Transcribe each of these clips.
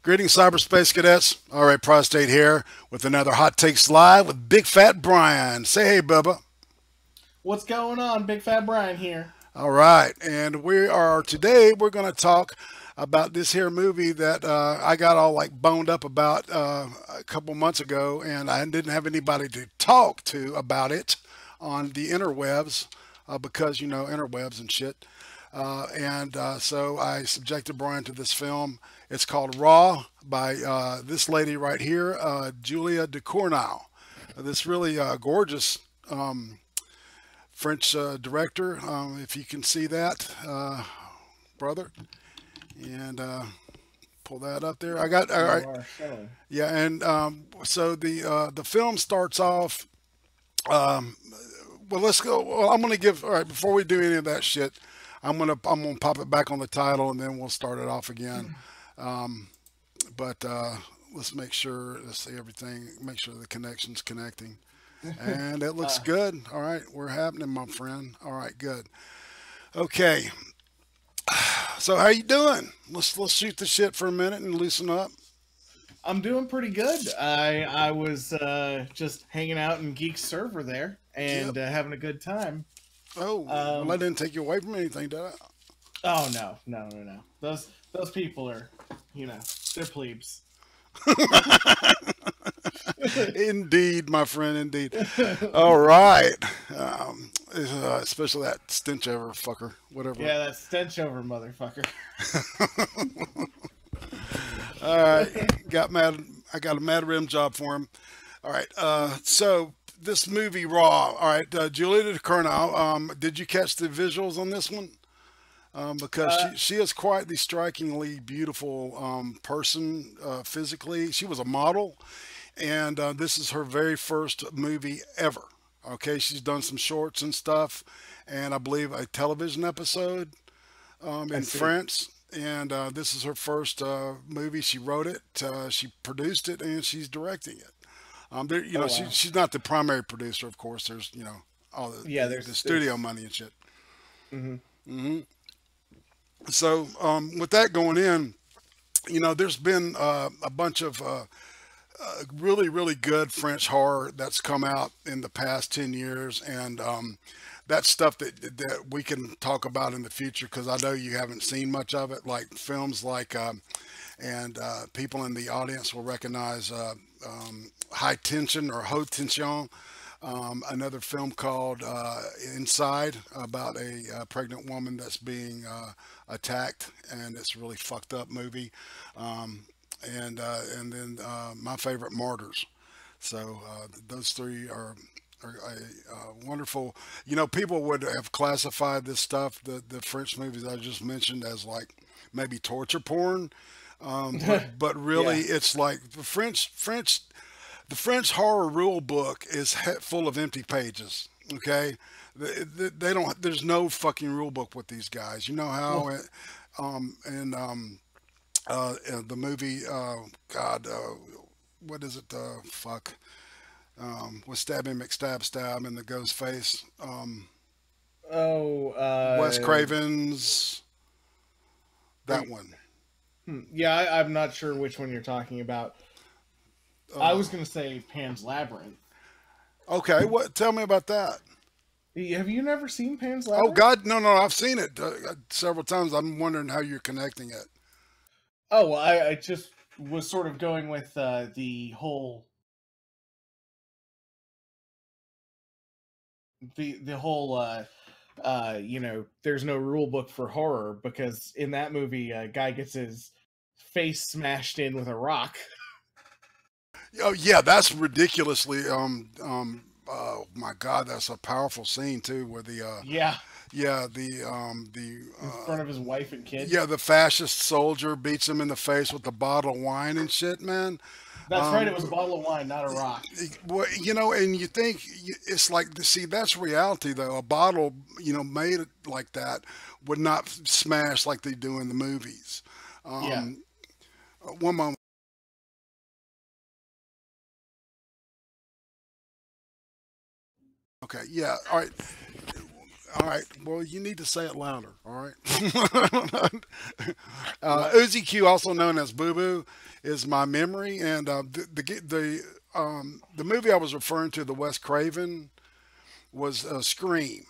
Greetings, cyberspace cadets. All right, Prostate here with another Hot Takes Live with Big Fat Brian. Say hey, Bubba. What's going on? Big Fat Brian here. All right, and we're going to talk about this here movie that I got all like boned up about a couple months ago, and I didn't have anybody to talk to about it on the interwebs because you know interwebs and shit. And so I subjected Brian to this film. It's called Raw by this lady right here, Julia Ducournau. This really gorgeous French director, if you can see that, brother. And pull that up there. I got all You right. are showing. Yeah, and so the film starts off. Um, well, let's go. Well, I'm gonna give. All right, before we do any of that shit, I'm gonna pop it back on the title, and then we'll start it off again. Um, but let's make sure. Let's see everything. Make sure the connection's connecting, and it looks Uh, good. All right, we're happening, my friend. All right, good. Okay, so how you doing? Let's shoot the shit for a minute and loosen up. I'm doing pretty good. I was just hanging out in Geek server there Yep. and having a good time. Oh, well, I Um, didn't take you away from anything, did oh no, no, no, no. Those people are, you know, they're plebes. I? Indeed, my friend, indeed. All right. Especially that stench ever fucker, whatever. Yeah, that stench over motherfucker. All right. Got mad. I got a mad rim job for him. All right. So this movie, Raw. All right. Julia DeCarno. Did you catch the visuals on this one? Because Uh, she is quite the strikingly beautiful person physically. She was a model, and this is her very first movie ever. Okay, she's done some shorts and stuff, and I believe a television episode I in see. France. And this is her first movie. She wrote it, she produced it, and she's directing it. Oh wow. She's not the primary producer, of course. There's all Yeah, the there's studio there's. money and shit. Hmm. So with that going in, there's been a bunch of really, really good French horror that's come out in the past 10 years. And that's stuff that we can talk about in the future because I know you haven't seen much of it, like films like, and people in the audience will recognize High Tension or Haute Tension. Another film called Inside about a pregnant woman that's being attacked, and it's a really fucked up movie. Um, and then my favorite, Martyrs. So those three are wonderful. People would have classified this stuff, the French movies I just mentioned, as like maybe torture porn. But really, Yeah. it's like the French horror rule book is full of empty pages. Okay, they don't. There's no fucking rule book with these guys. You know how, Well, and the movie, God, what is it? Fuck, with Stabby McStab Stab in the ghost face. oh, Wes Craven's are that one. yeah, I'm not sure which one you're talking about. I Uh, was gonna say Pan's Labyrinth. okay, what? Tell me about that. Have you never seen Pan's Oh Labyrinth? God, no, no, I've seen it several times. I'm wondering how you're connecting it. Oh, well, I just was sort of going with the whole you know, there's no rule book for horror because in that movie, a guy gets his face smashed in with a rock. Oh yeah, that's ridiculously. Oh my God, that's a powerful scene too, where Yeah, yeah, in front of his wife and kid. yeah, the fascist soldier beats him in the face with a bottle of wine and shit, man. That's right. It was a bottle of wine, not a rock. Well, and you think it's like, see, that's reality though. A bottle, made like that would not smash like they do in the movies. Yeah. Um, one moment. Okay, yeah, all right. All right. Well, you need to say it louder. All right. What? Uzi Q, also known as Boo Boo, is my memory, and the movie I was referring to, the Wes Craven, was Scream.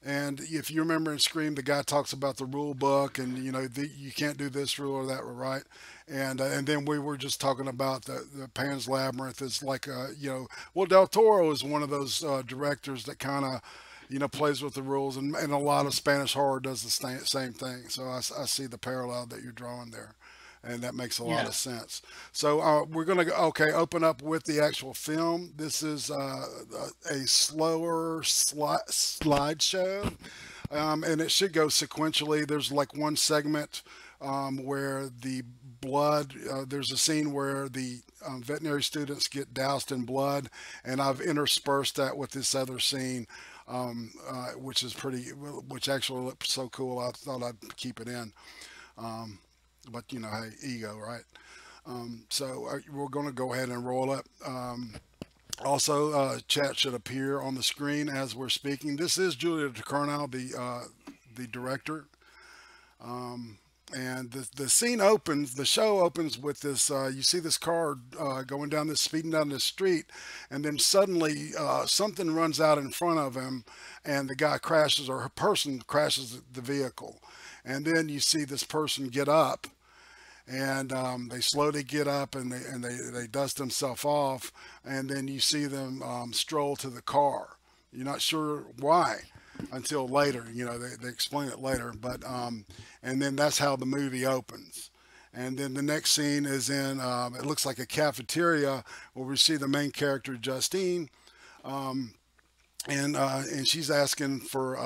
And if you remember in Scream, the guy talks about the rule book, and you can't do this rule or that rule, right? And then we were just talking about the Pan's Labyrinth is like well, Del Toro is one of those directors that kind of plays with the rules, and a lot of Spanish horror does the same thing. So I see the parallel that you're drawing there, and that makes a lot Yeah. of sense. So we're gonna open up with the actual film. This is a slower slideshow, and it should go sequentially. There's like one segment where the blood. There's a scene where the veterinary students get doused in blood, and I've interspersed that with this other scene, which is which actually looked so cool. I thought I'd keep it in. But hey, ego, right? So we're going to go ahead and roll it. Also, chat should appear on the screen as we're speaking. This is Julia DeCarnal, the director. And the scene opens, the show opens with this. You see this car going down this, speeding down this street, and then suddenly something runs out in front of him, and the guy crashes, or a person crashes the vehicle. And then you see this person get up, and they slowly get up, and they dust themselves off, and then you see them stroll to the car. You're not sure why until later. They explain it later, but and then that's how the movie opens. And then the next scene is in it looks like a cafeteria where we see the main character Justine, and she's asking for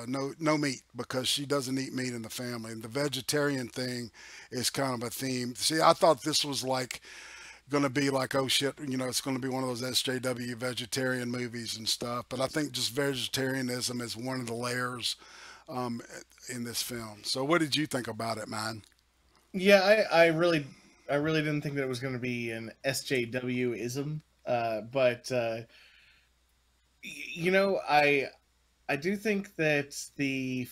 no meat because she doesn't eat meat in the family, and the vegetarian thing is kind of a theme. See, I thought this was like going to be like, oh shit, it's going to be one of those SJW vegetarian movies and stuff. But I think just vegetarianism is one of the layers um, in this film. So, what did you think about it, man? Yeah, I really didn't think that it was going to be an SJW ism, but you know, I do think that the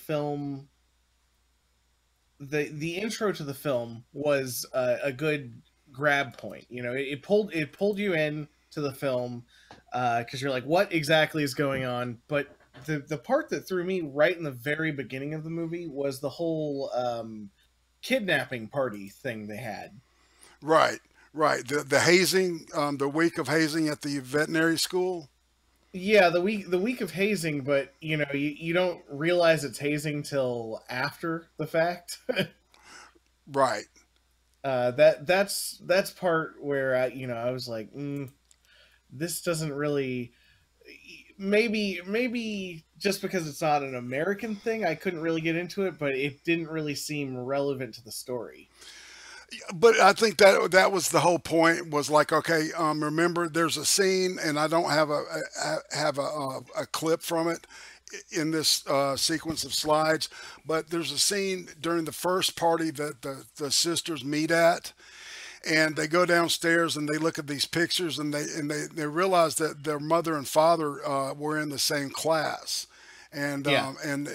intro to the film was a good grab point. It pulled you in to the film because you're like, what exactly is going on? But the part that threw me right in the very beginning of the movie was the whole kidnapping party thing they had. Right, right. The hazing, the week of hazing at the veterinary school. Yeah, the week of hazing, but you don't realize it's hazing till after the fact. Right. That's part where I was like, this doesn't really. Maybe just because it's not an American thing, I couldn't really get into it, but it didn't really seem relevant to the story. But I think that was the whole point. Was like, okay, remember, there's a scene, and I don't have a clip from it in this sequence of slides, but there's a scene during the first party that the sisters meet at, and they go downstairs and they look at these pictures, and they realize that their mother and father were in the same class. And Yeah. and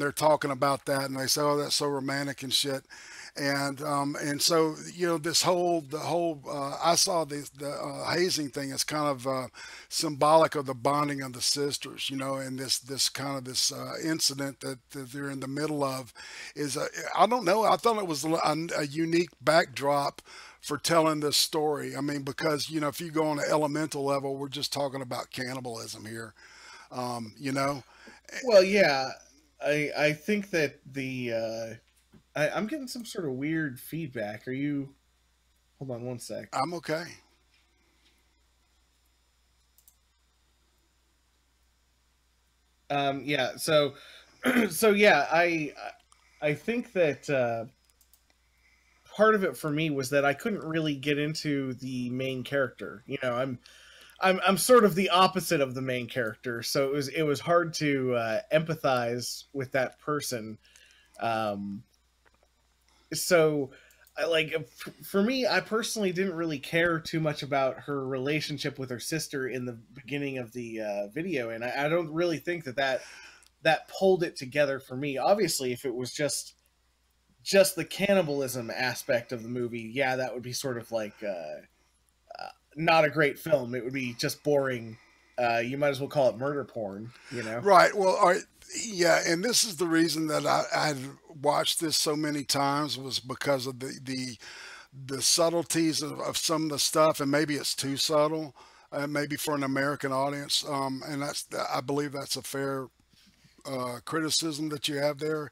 they're talking about that, and they say, "Oh, that's so romantic and shit." And so this whole the whole I saw the hazing thing as kind of symbolic of the bonding of the sisters, and this kind of this incident that they're in the middle of is I don't know, I thought it was a unique backdrop for telling this story. I mean, because if you go on an elemental level, we're just talking about cannibalism here, you know. Well, yeah. I think that I'm getting some sort of weird feedback. Are you? Hold on one sec. I'm okay. Yeah. So so yeah, I think that part of it for me was that I couldn't really get into the main character. I'm sort of the opposite of the main character, so it was hard to empathize with that person. Um, so for me, I personally didn't really care too much about her relationship with her sister in the beginning of the video, and I don't really think that pulled it together for me. Obviously, if it was just the cannibalism aspect of the movie, yeah, that would be sort of like not a great film. It would be just boring. You might as well call it murder porn, you know? Right. Well, all right. Yeah, and this is the reason that I had watched this so many times was because of the subtleties of some of the stuff, and maybe it's too subtle, maybe for an American audience. And I believe that's a fair criticism that you have there,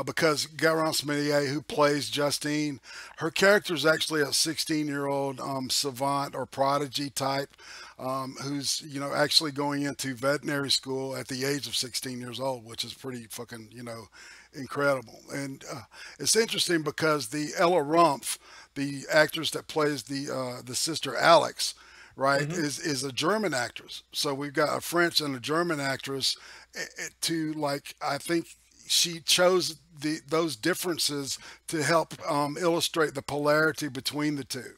because Garance Millier, who plays Justine, her character is actually a 16-year-old savant or prodigy type, who's actually going into veterinary school at the age of 16 years old, which is pretty fucking incredible. And it's interesting because the Ella Rumpf, the actress that plays the sister Alex, right, Mm-hmm. is a German actress. So we've got a French and a German actress, to like I think she chose those differences to help illustrate the polarity between the two.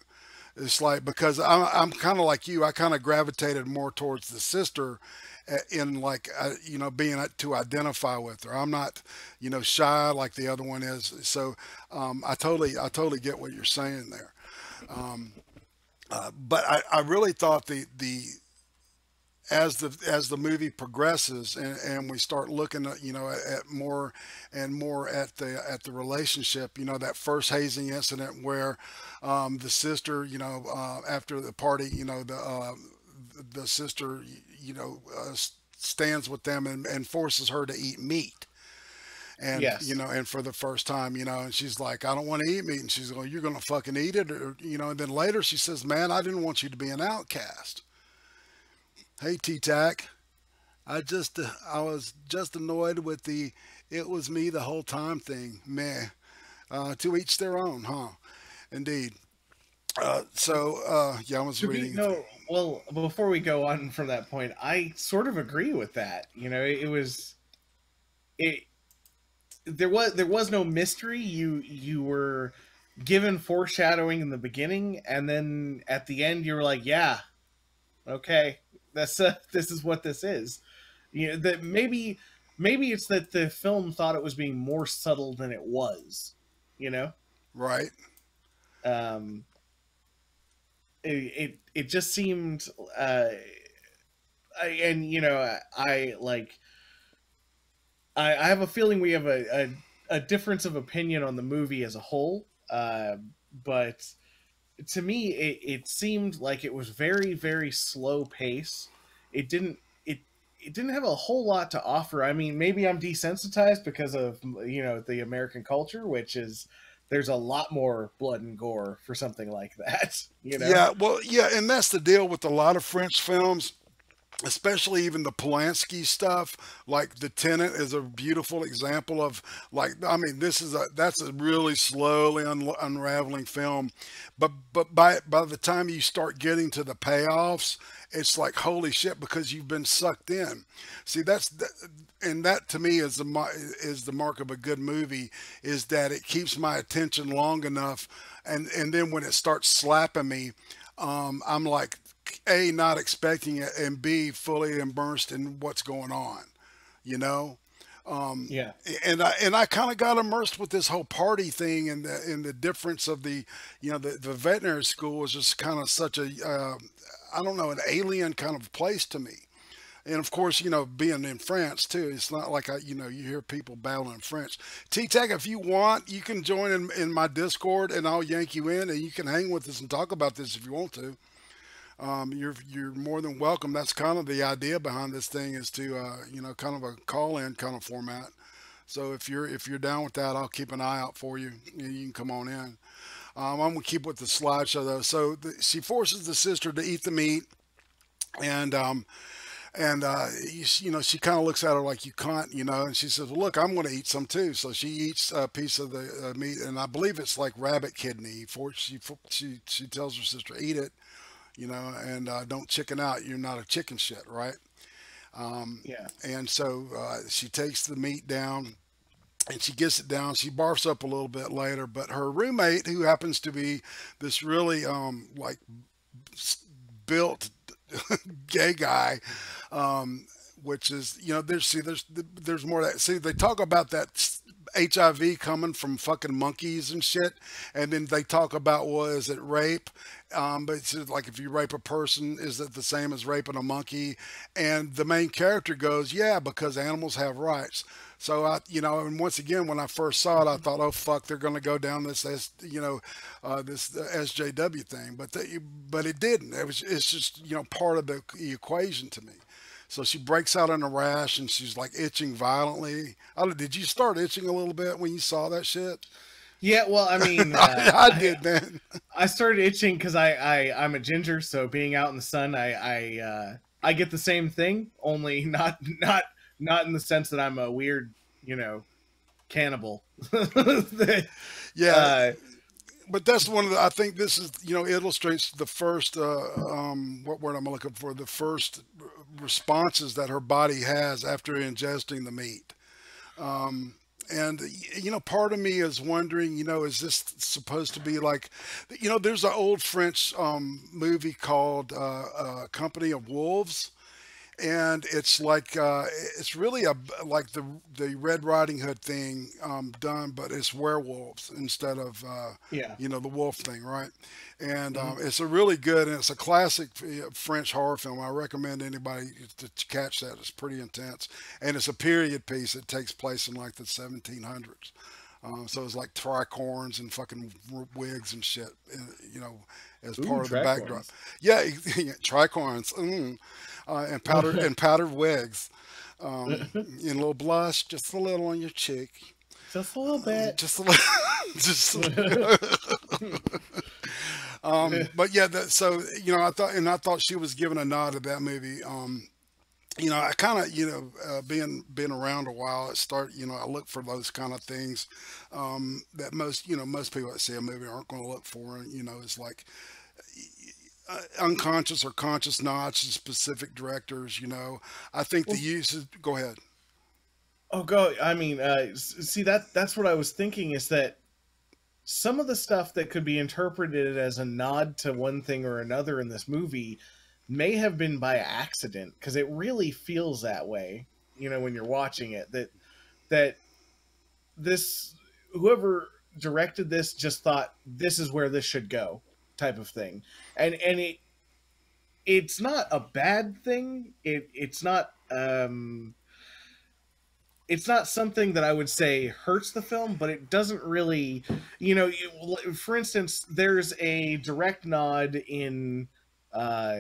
It's like because I'm kind of like you, I kind of gravitated more towards the sister, in like being to identify with her. I'm not shy like the other one is. So I totally get what you're saying there. Um, but I really thought the as the movie progresses, and we start looking at more and more at the relationship, that first hazing incident where the sister, after the party, the sister, stands with them and forces her to eat meat. And Yes. and for the first time, and she's like, I don't want to eat meat, and she's going, you're going to fucking eat it, or and then later she says, man, I didn't want you to be an outcast. Hey, T-Tac. I was just annoyed with the "it was me the whole time" thing. Meh. To each their own, huh? Indeed. Yeah, I was To be reading. no, well, before we go on from that point, I sort of agree with that. It was it there was no mystery. You were given foreshadowing in the beginning, and then at the end you were like, yeah, okay, that's this is what this is. That maybe it's that the film thought it was being more subtle than it was. You know, Right. um, it just seemed, uh, and I like I have a feeling we have a difference of opinion on the movie as a whole. But to me, it seemed like it was very, very slow pace. It didn't it it didn't have a whole lot to offer. I mean, maybe I'm desensitized because of the American culture, which is there's a lot more blood and gore for something like that. Yeah. Well, yeah, and that's the deal with a lot of French films, especially even the Polanski stuff. Like The Tenant is a beautiful example of, like, I mean, that's a really slowly unraveling film, but by the time you start getting to the payoffs, it's like holy shit, because you've been sucked in. See, and that to me is the mark of a good movie, is that it keeps my attention long enough, and then when it starts slapping me, I'm like, A, not expecting it, and B, fully immersed in what's going on, you know? Yeah. And I kind of got immersed with this whole party thing, and the difference of the veterinary school was just kind of such a I don't know, an alien kind of place to me. And of course, being in France too, it's not like you hear people battling in French. T-Tech, if you want, you can join in my Discord, and I'll yank you in, and you can hang with us and talk about this if you want to. You're more than welcome. That's kind of the idea behind this thing, is to kind of a call in kind of format. So if you're down with that, I'll keep an eye out for you. You can come on in. I'm gonna keep with the slideshow though. So she forces the sister to eat the meat, and she kind of looks at her like, you can't, and she says, well, look, I'm going to eat some too. So she eats a piece of the meat, and I believe it's like rabbit kidney. She tells her sister, eat it, and don't chicken out. You're not a chicken shit, right? Yeah. And so she takes the meat down, and she gets it down. She barfs up a little bit later, but her roommate, who happens to be this really like built gay guy, um, which is, there's, see, there's more of that. See, they talk about that HIV coming from fucking monkeys and shit, and then they talk about, well, is it rape? But it's just like, if you rape a person, is it the same as raping a monkey? And the main character goes, yeah, because animals have rights. So and once again, when I first saw it, I thought, oh fuck, they're going to go down this SJW thing, but it didn't. It's just part of the equation to me. So she breaks out in a rash and she's like itching violently. Did you start itching a little bit when you saw that shit? Yeah, well, I mean, I did, man. I started itching because I'm a ginger, so being out in the sun, I get the same thing, only not in the sense that I'm a weird, cannibal. Yeah, uh, but that's one of the. I think this is illustrates the first. What word I'm looking for? The first responses that her body has after ingesting the meat. And part of me is wondering, is this supposed to be like, there's an old French movie called Company of Wolves, and it's like it's really like the Red Riding Hood thing done, but it's werewolves instead of yeah. the wolf thing, right? And Mhm. it's a really good, and it's a classic French horror film. I recommend anybody to catch that. It's pretty intense, and it's a period piece. It takes place in like the 1700s. So it's like tricorns and fucking wigs and shit, as Ooh, part of the backdrop. tricorns. Yeah, tricorns. And powdered wigs, and a little blush, just a little on your cheek, Just a little bit. just a little, just. But yeah, so I thought she was giving a nod to that movie. I kind of being around a while, I look for those kind of things that most people that see a movie aren't going to look for. And it's like unconscious or conscious nods to specific directors. I think the Well, use is. Go ahead. oh, go. I mean, see that's what I was thinking is that some of the stuff that could be interpreted as a nod to one thing or another in this movie may have been by accident because it really feels that way. When you're watching it, that this whoever directed this just thought this is where this should go, type of thing, and it's not a bad thing. It's not something that I would say hurts the film, but it doesn't really, for instance, there's a direct nod in, uh,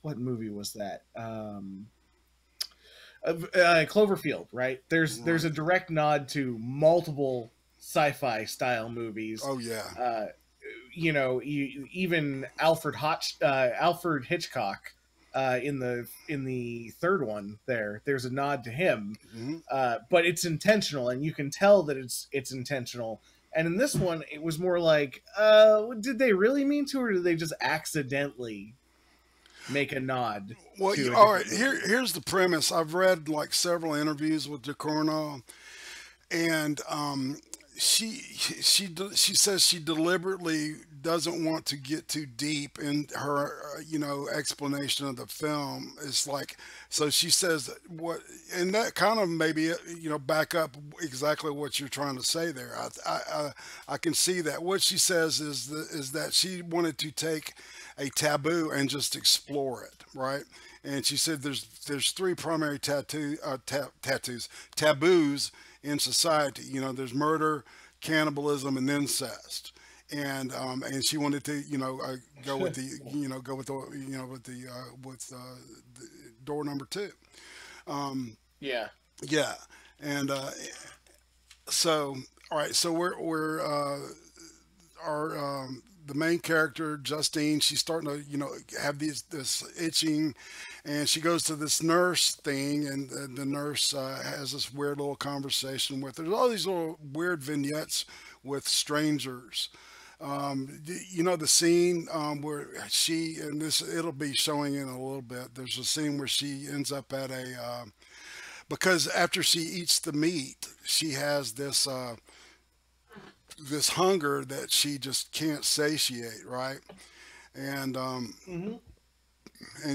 what movie was that? Cloverfield, right? There's Right. a direct nod to multiple sci-fi style movies. Oh yeah. Uh, even Alfred Hitchcock in the third one. There's a nod to him, Hmm. but it's intentional, and you can tell that it's intentional. And in this one, it was more like, did they really mean to, or did they just accidentally make a nod Well, to a all right. different movie? Here's the premise. I've read like several interviews with DeCorno, and she says she deliberately doesn't want to get too deep in her explanation of the film. It's like, so she says what, and that kind of maybe back up exactly what you're trying to say there. I can see that what she says is that she wanted to take a taboo and just explore it, right? And she said there's three primary taboos in society. There's murder, cannibalism, and incest. And she wanted to go with the the door number two. Yeah. Yeah, and so all right, so we're our the main character Justine. She's starting to have this itching, and she goes to this nurse thing, and the nurse has this weird little conversation with her. There's all these little weird vignettes with strangers. The scene where she, and this it'll be showing in a little bit. There's a scene where she ends up at a because after she eats the meat, she has this hunger that she just can't satiate, right? And Hmm.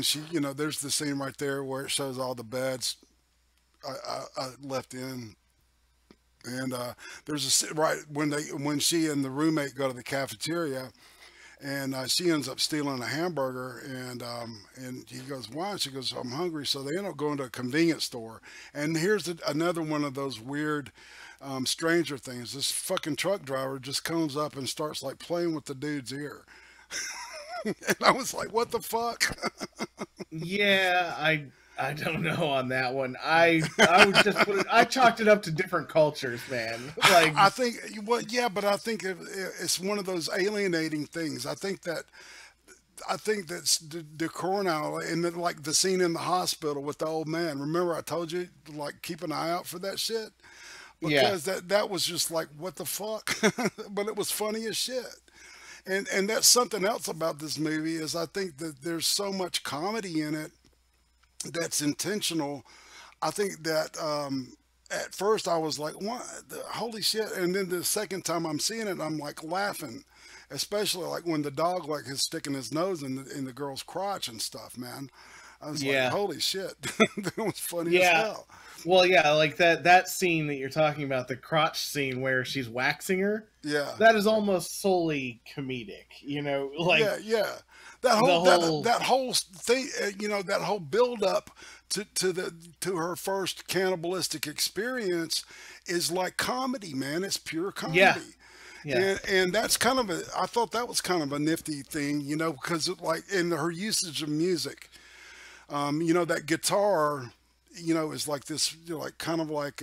she, there's the scene right there where it shows all the beds I left in. And there's right when she and the roommate go to the cafeteria, and she ends up stealing a hamburger, and he goes, why? And she goes, I'm hungry. So they end up going to a convenience store, and here's another one of those weird stranger things. This fucking truck driver just comes up and starts like playing with the dude's ear. And I was like, what the fuck? Yeah, I don't know on that one. I would just put it. I chalked it up to different cultures, man. Like, I think, well, yeah, but I think it's one of those alienating things. I think that's the Cornell, and then like the scene in the hospital with the old man. Remember, I told you to like keep an eye out for that shit, yeah, because that was just like what the fuck, but it was funny as shit. And that's something else about this movie is I think that there's so much comedy in it that's intentional. I think that at first I was like, "What? Holy shit!" And then the second time I'm seeing it, I'm like laughing, especially like when the dog like is sticking his nose in the girl's crotch and stuff. Man, I was like, yeah, "Holy shit!" That was funny as yeah. hell. Well, yeah, like that scene that you're talking about, the crotch scene where she's waxing her. Yeah, That is almost solely comedic. Like yeah. That whole the that whole that whole thing, that whole build up to her first cannibalistic experience is like comedy, man. It's pure yeah, comedy. yeah, And that's kind of I thought that was kind of a nifty thing, because it, like in her usage of music, that guitar, is like this, like kind of like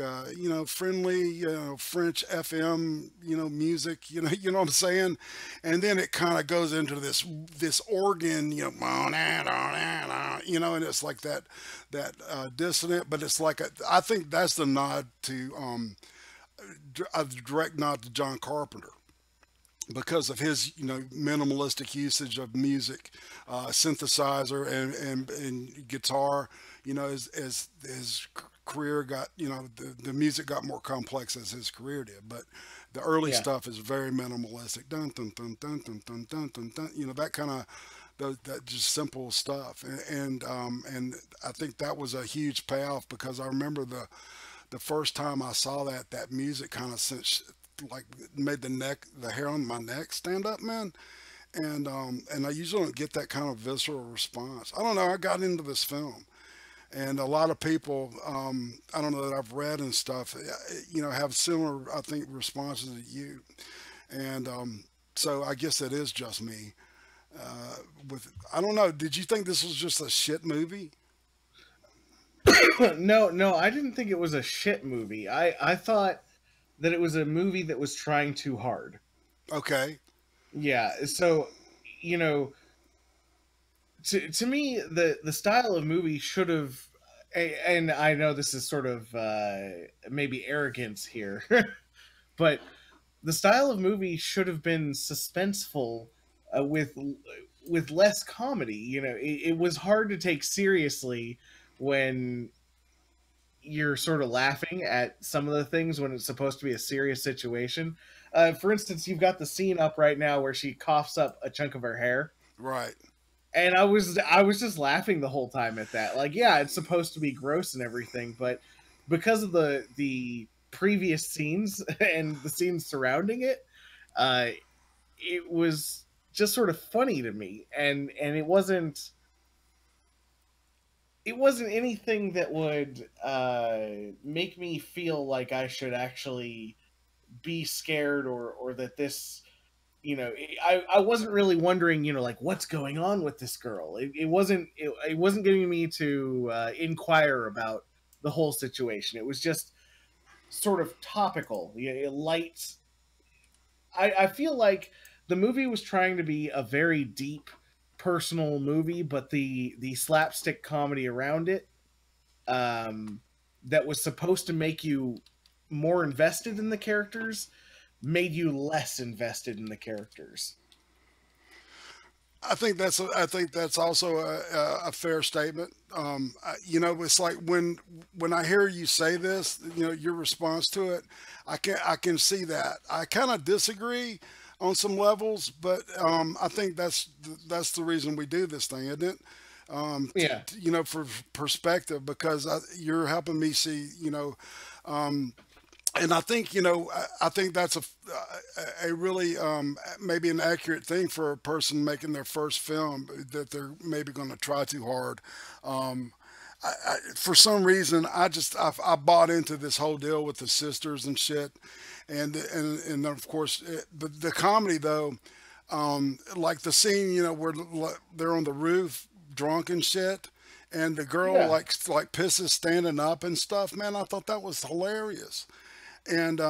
friendly, French FM, music, you know what I'm saying, and then it kind of goes into this organ, and it's like that dissonant, but it's like I think that's the nod to a direct nod to John Carpenter because of his minimalistic usage of music, synthesizer and guitar. As his career got, the music got more complex as his career did, but the early yeah, stuff is very minimalistic. Dun dun dun dun dun dun dun dun dun. That kind of that just simple stuff, and I think that was a huge payoff because I remember the first time I saw that music kind of sent like made the hair on my neck stand up, man. And I usually don't get that kind of visceral response. I don't know. I got into this film, and a lot of people, I don't know that I've read and stuff, have similar, I think, responses to you. And so I guess it is just me. With I don't know. Did you think this was just a shit movie? no, no, I didn't think it was a shit movie. I thought that it was a movie that was trying too hard. Okay. Yeah, so you know, to me, the style of movie should have, and I know this is sort of maybe arrogance here, but the style of movie should have been suspenseful, with less comedy. It was hard to take seriously when you're sort of laughing at some of the things when it's supposed to be a serious situation. For instance, you've got the scene up right now where she coughs up a chunk of her hair, Right. and I was just laughing the whole time at that. Like, yeah, it's supposed to be gross and everything, but because of the previous scenes and the scenes surrounding it, uh, it was just sort of funny to me, and it wasn't anything that would make me feel like I should actually be scared, or that this, I wasn't really wondering, like, what's going on with this girl. It wasn't getting me to inquire about the whole situation. It was just sort of topical, light. I feel like the movie was trying to be a very deep personal movie, but the slapstick comedy around it, um, that was supposed to make you more invested in the characters, made you less invested in the characters. I think that's also a fair statement. You know, it's like when I hear you say this, you know, your response to it, I can see that. I kind of disagree on some levels, but I think that's the reason we do this thing, isn't it? Yeah, You know, for perspective, because you're helping me see, you know, and I think you know I think that's a really maybe an accurate thing for a person making their first film that they're maybe going to try too hard. For some reason I bought into this whole deal with the sisters and shit, and then of course the comedy though, like the scene you know where they're on the roof drunk and shit. And the girl yeah. like pisses standing up and stuff. Man, I thought that was hilarious. And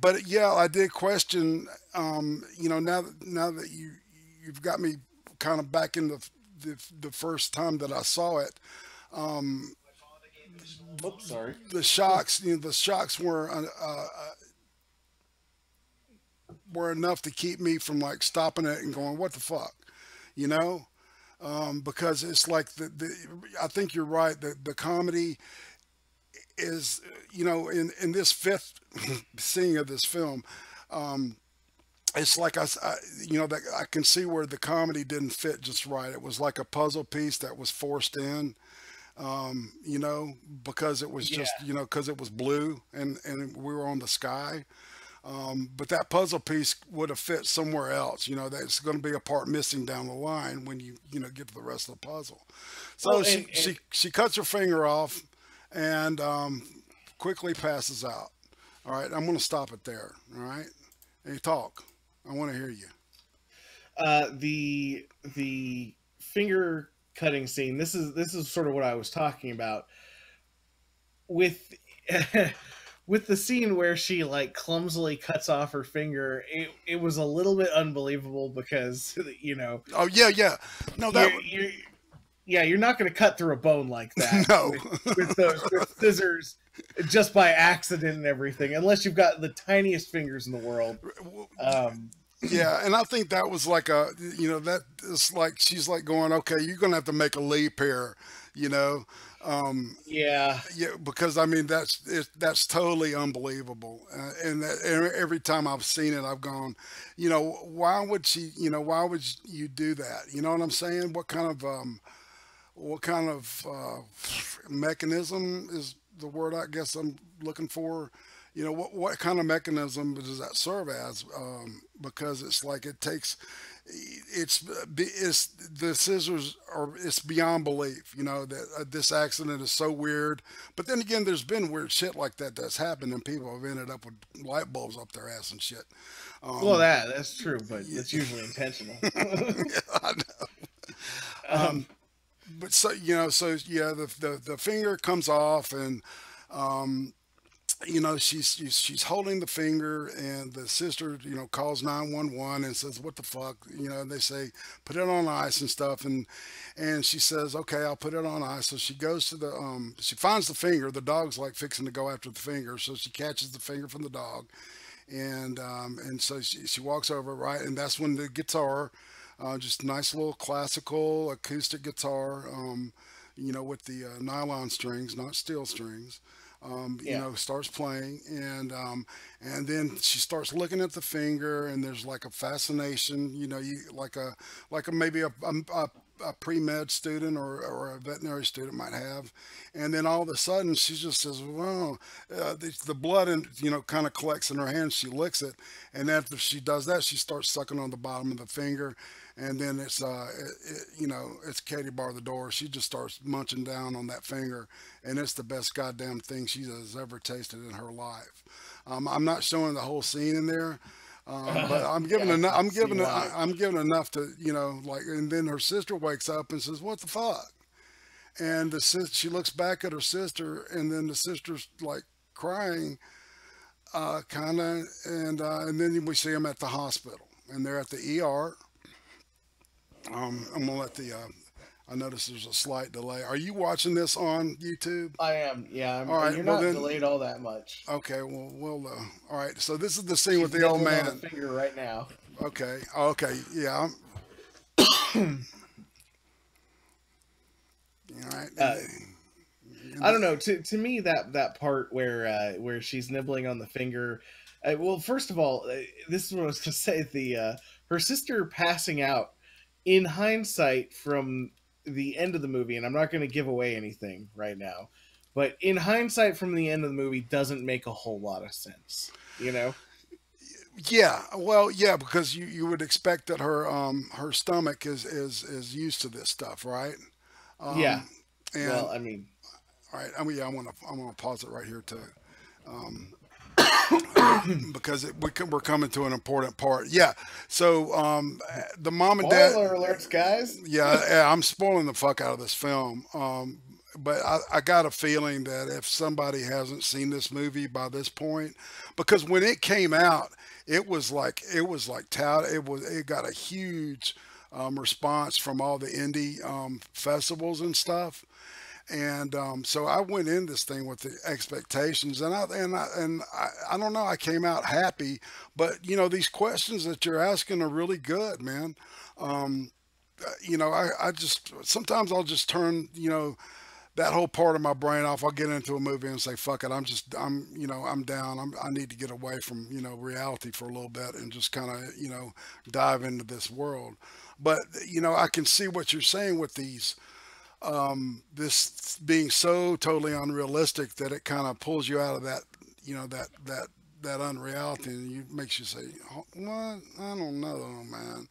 but yeah, I did question. You know, now that you've got me kind of back in the first time that I saw it, Oops, sorry. the shocks. You know, the shocks were enough to keep me from like stopping it and going, "What the fuck," you know? Because it's like I think you're right. The comedy is, you know, in this fifth scene of this film, it's like you know, that I can see where the comedy didn't fit just right. It was like a puzzle piece that was forced in, you know, because it was Yeah. just, you know, because it was blue and we were on the sky. But that puzzle piece would have fit somewhere else. You know, that's going to be a part missing down the line when you know get to the rest of the puzzle. So Well, and she cuts her finger off and quickly passes out. All right, I'm going to stop it there. All right, hey, talk. I want to hear you. the finger cutting scene. This is sort of what I was talking about with with the scene where she like clumsily cuts off her finger. It was a little bit unbelievable because you know Oh yeah, yeah. No, that you're yeah, you're not going to cut through a bone like that no. with those with scissors just by accident and everything, unless you've got the tiniest fingers in the world. Um, Yeah, and I think that was like a, you know, that is like she's like going, okay, you're gonna have to make a leap here, you know, yeah, yeah, because I mean that's totally unbelievable, and every time I've seen it, I've gone, you know, why would she, you know, why would you do that? You know what I'm saying? What kind of mechanism is the word I guess I'm looking for? You know, what kind of mechanism does that serve as? Because it's like it takes, it's the scissors are it's beyond belief. You know that this accident is so weird. But then again, there's been weird shit like that that's happened, and people have ended up with light bulbs up their ass and shit. well, Um, that's true, but it's usually intentional. I know. um, But so you know, so yeah, the finger comes off, and you know she's holding the finger, and the sister you know calls 911 and says what the fuck, you know, and they say put it on ice and stuff, and she says okay, I'll put it on ice. So she goes to the she finds the finger. The dog's like fixing to go after the finger, so she catches the finger from the dog, and so she walks over, right, and that's when the guitar, just nice little classical acoustic guitar, you know, with the nylon strings, not steel strings. You yeah, know, starts playing, and then she starts looking at the finger, and there's like a fascination. You know, you like a maybe a pre-med student or a veterinary student might have, and then all of a sudden she just says, "Wow!" The blood and you know kind of collects in her hand. She licks it, and after she does that, she starts sucking on the bottom of the finger, and then you know it's Katie bar the door. She just starts munching down on that finger, and it's the best goddamn thing she has ever tasted in her life. I'm not showing the whole scene in there, but I'm yeah, giving I enough. can see why. I'm giving enough to you know like. And then her sister wakes up and says, "What the fuck?" And she looks back at her sister, and then the sister's like crying, kind of, and then we see them at the hospital, and they're at the ER. I'm gonna let the. I notice there's a slight delay. Are you watching this on YouTube? I am, yeah, All right. you're Well not then, delayed all that much. okay. All right. So this is the scene with She's the old nibbling on the man. finger right now. Okay. Okay. Yeah. All right. uh, And I don't know. To me, that part where she's nibbling on the finger. Well, first of all, this is what I was to say. The her sister passing out. In hindsight, from the end of the movie, and I'm not going to give away anything right now, but in hindsight, from the end of the movie, doesn't make a whole lot of sense. You know? yeah, well, yeah, because you would expect that her stomach is used to this stuff, right? Yeah. And Well, I mean, all right, I mean, yeah, I'm gonna pause it right here too, because we're coming to an important part. Yeah, so the mom and dad. spoiler alerts, guys. Yeah, I'm spoiling the fuck out of this film. But I got a feeling that if somebody hasn't seen this movie by this point, because when it came out, it got a huge response from all the indie festivals and stuff. And so I went in this thing with the expectations, and I don't know, I came out happy. But these questions that you're asking are really good, man. I just sometimes I'll just turn that whole part of my brain off. I'll get into a movie and say, "Fuck it, I'm down. I need to get away from reality for a little bit and just kind of dive into this world." But I can see what you're saying with this being so totally unrealistic that it kind of pulls you out of that that unreality, and makes you say, "What? I don't know, man."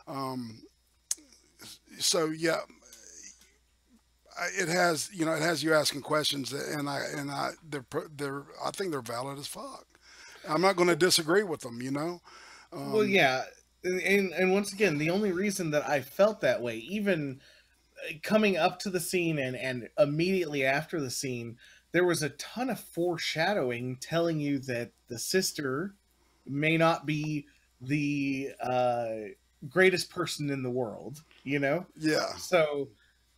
Um, so yeah, it has you asking questions, and they're I think they're valid as fuck. I'm not going to disagree with them. Well, Um, yeah, and once again, the only reason that I felt that way, even coming up to the scene and immediately after the scene, there was a ton of foreshadowing telling you that the sister may not be the greatest person in the world, you know? yeah, So,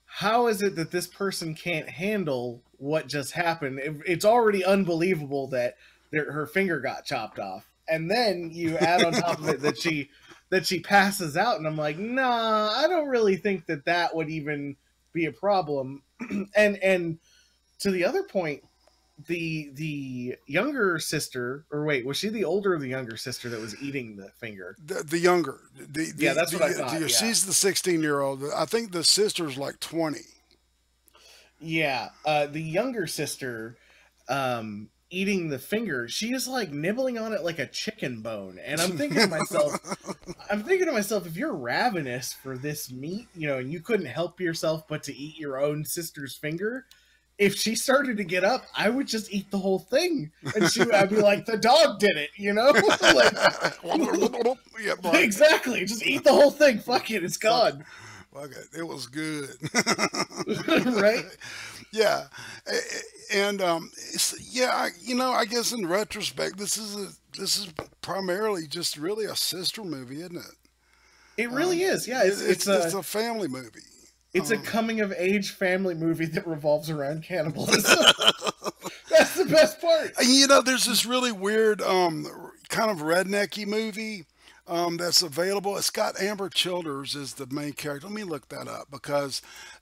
how is it that this person can't handle what just happened? It's already unbelievable that her finger got chopped off. And then you add on top of it that she passes out, and I'm like, nah, I don't really think that would even be a problem. And to the other point, the younger sister, or wait, was she the older or the younger sister that was eating the finger? the younger, Yeah, that's what I thought. Yeah, she's the 16-year-old. I think the sister's like 20. yeah. The younger sister, eating the finger, she is like nibbling on it like a chicken bone, and I'm thinking to myself, if you're ravenous for this meat, and you couldn't help yourself but to eat your own sister's finger, if she started to get up, I would just eat the whole thing, and I'd be like, the dog did it, like Yeah, right. exactly, just eat the whole thing. Fuck it, it's Fuck, gone, fuck it. It was good. right? Yeah, and yeah, I guess in retrospect, this is primarily just really a sister movie, isn't it? It really is. Yeah, It's a family movie. it's a coming of age family movie that revolves around cannibalism. That's the best part. There's this really weird kind of rednecky movie that's available. It's got Amber Childers as the main character. Let me look that up, because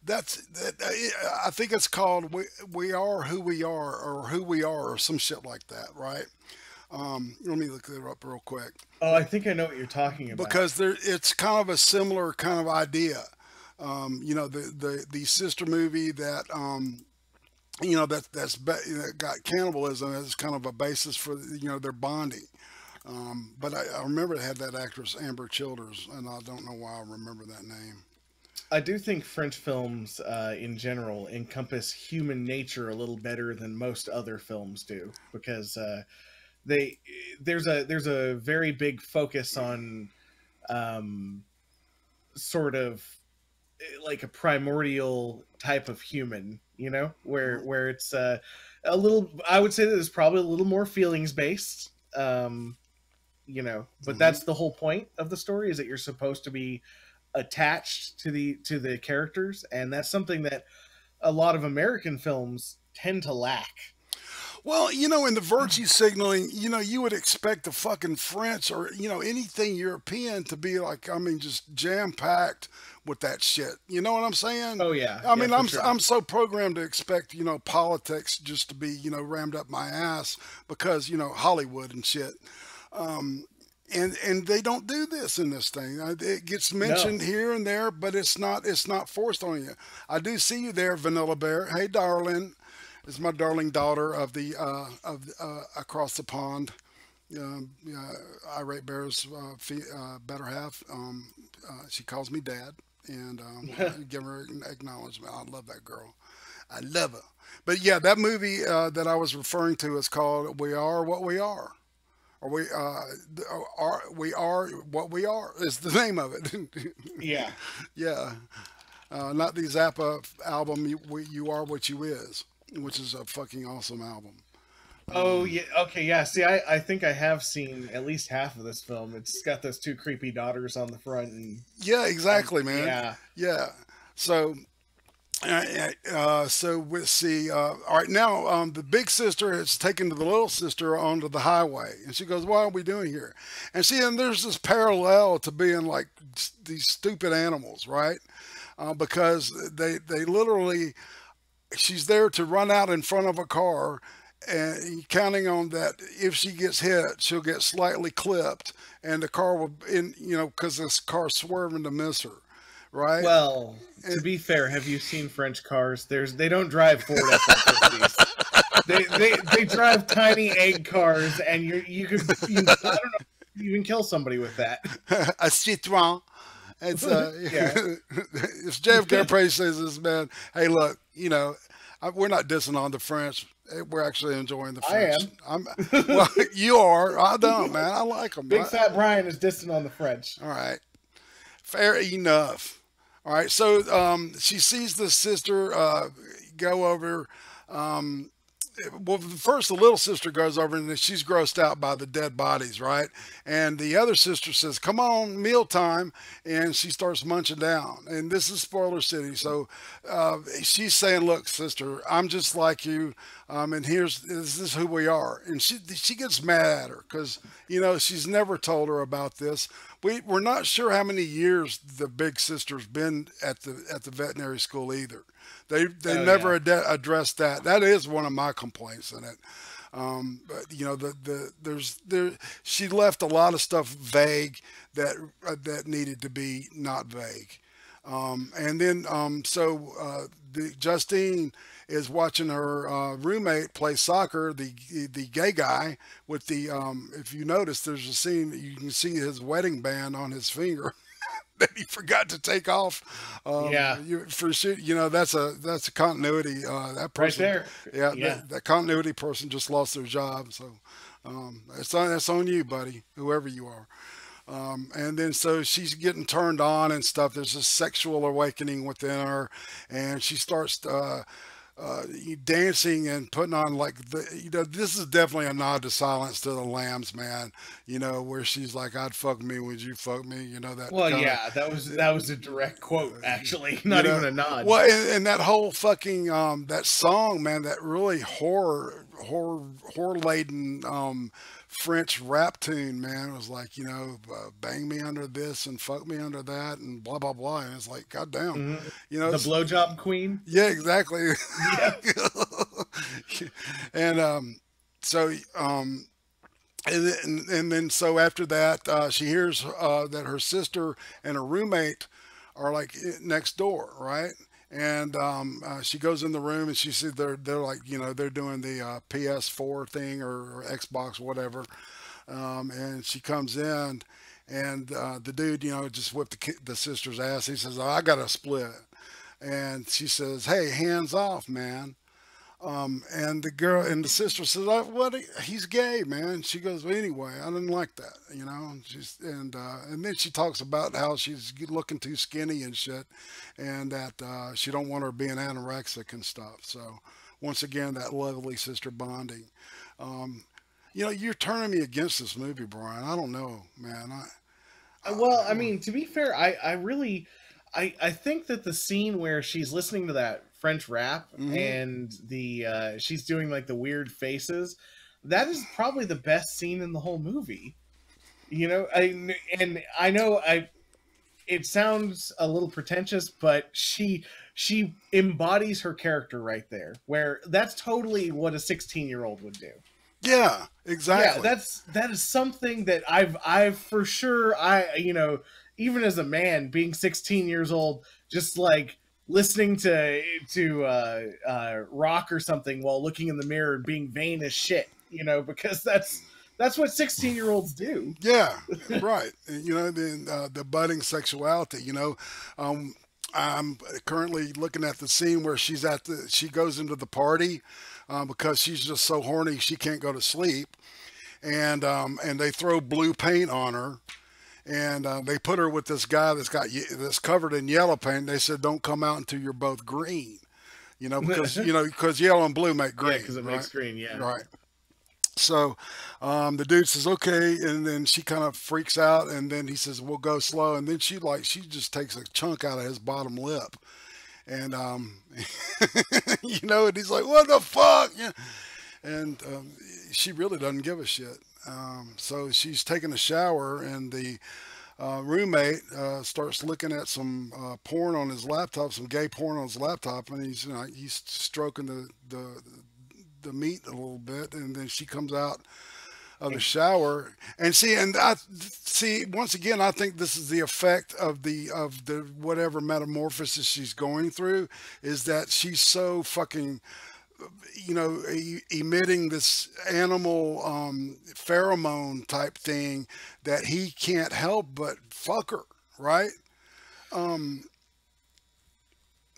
I think it's called "We Are Who We Are" or "Who We Are" or some shit like that, right? Let me look it up real quick, Oh, I think I know what you're talking about. because it's kind of a similar kind of idea. The sister movie that that got cannibalism as kind of a basis for their bonding. But I remember it had that actress Amber Childers, and I don't know why I remember that name. I do think French films, in general, encompass human nature a little better than most other films do, because they there's a very big focus on um, sort of like a primordial type of human, where it's a little. I would say that it's probably a little more feelings based. But Hmm. that's the whole point of the story, is that you're supposed to be attached to the characters, and that's something that a lot of American films tend to lack. Well, in the virtue signaling, you would expect the fucking French or, anything European to be like, I mean, just jam packed with that shit. You know what I'm saying? Oh yeah, I yeah, mean, for I'm sure. so programmed to expect, politics just to be, rammed up my ass because, Hollywood and shit. And they don't do this in this thing. It gets No. mentioned here and there, but it's not forced on you. I do see you there, Vanilla Bear. Hey, darling. It's my darling daughter of across the pond. Irate Bear's better half. She calls me dad, and give her acknowledgement. I love that girl. I love her. But yeah, that movie that I was referring to is called "We Are What We Are." Or we are what we are is the name of it. Yeah. Yeah, not the Zappa album. You are what you is, which is a fucking awesome album. Oh yeah. Okay. Yeah. See, I think I have seen at least half of this film. It's got those two creepy daughters on the front, and Yeah, exactly, man. yeah. Yeah. So, so we see. All right, now the big sister has taken the little sister onto the highway, and she goes, "What are we doing here?" And there's this parallel to being like these stupid animals, right? Because they literally, she's there to run out in front of a car and counting on that if she gets hit she'll get slightly clipped and the car will because this car's swerving to miss her, right? Well, to And be fair, have you seen French cars? They don't drive Ford F-150s. They drive tiny egg cars, and I don't know, you can kill somebody with that. a Citroen. It's Yeah. if JFK Praise says this, man, hey look, we're not dissing on the French. We're actually enjoying the I French. am. Well, you are. I don't, man. I like them. Big Fat Brian is distant on the French. All right. Fair enough. All right. So she sees the sister go over. Um, well, first the little sister goes over and she's grossed out by the dead bodies, right? And the other sister says, "Come on, mealtime," and she starts munching down. And this is spoiler city, so she's saying, "Look, sister, I'm just like you, and this is who we are." And she gets mad at her because she's never told her about this. We're not sure how many years the big sister's been at the veterinary school either. They Oh never yeah. addressed that. That is one of my complaints in it. But she left a lot of stuff vague that needed to be not vague. And then Justine is watching her roommate play soccer, the gay guy with the if you notice, there's a scene you can see his wedding band on his finger. That he forgot to take off. Yeah. For sure, that's a continuity. That Right person, there. yeah, Yeah. that continuity person just lost their job. So that's on you, buddy, whoever you are. And then so she's getting turned on and stuff. There's a sexual awakening within her, and she starts dancing and putting on like this is definitely a nod to Silence to the Lambs, man. Where she's like, "I'd fuck me, would you fuck me?" That Well, kind of yeah, that was a direct quote, actually, you not know even a nod. well, and that whole fucking that song, man, that really horror laden French rap tune, man, was like, bang me under this and fuck me under that and blah blah blah, and it's like, goddamn, Hmm. The it's, blowjob queen. yeah, exactly. Yeah. And so and then so after that, she hears that her sister and her roommate are like next door, right? And she goes in the room and she sees they're like they're doing the PS4 thing or Xbox whatever, and she comes in and the dude just whipped the sister's ass. He says, "Oh, I got a split," and she says, "Hey, hands off, man." And the girl and the sister says, "What? He's gay, man." She goes, "Well, anyway, I didn't like that." And then she talks about how she's looking too skinny and shit, and that she don't want her being anorexic and stuff. So, once again, that lovely sister bonding. Um, you're turning me against this movie, Brian. I don't know, man. Well, I I mean, to be fair, I really, I think that the scene where she's listening to that French rap, Hmm. and the she's doing like the weird faces. That is probably the best scene in the whole movie. You know, I know I it sounds a little pretentious, but she embodies her character right there. Where that's totally what a 16-year-old would do. Yeah, Yeah, exactly. that is something that I've for sure, even as a man being 16 years old, just like listening to rock or something while looking in the mirror and being vain as shit, because that's what 16-year-olds do. Yeah, right. You know, the budding sexuality. Um, I'm currently looking at the scene where she goes into the party because she's just so horny she can't go to sleep, and they throw blue paint on her, and they put her with this guy that's covered in yellow paint. They said, "Don't come out until you're both green," because Yeah, because yellow and blue make green, because it right? makes green. Yeah. Right. So the dude says okay, and then she kind of freaks out, and then he says we'll go slow, and then she just takes a chunk out of his bottom lip, and and he's like what the fuck, yeah. And she really doesn't give a shit. So she's taking a shower, and the roommate starts looking at some porn on his laptop, some gay porn on his laptop, and he's stroking the meat a little bit, and then she comes out of the shower and I see once again. I think this is the effect of the whatever metamorphosis she's going through, is that she's so fucking emitting this animal pheromone type thing that he can't help but fuck her, right? Um,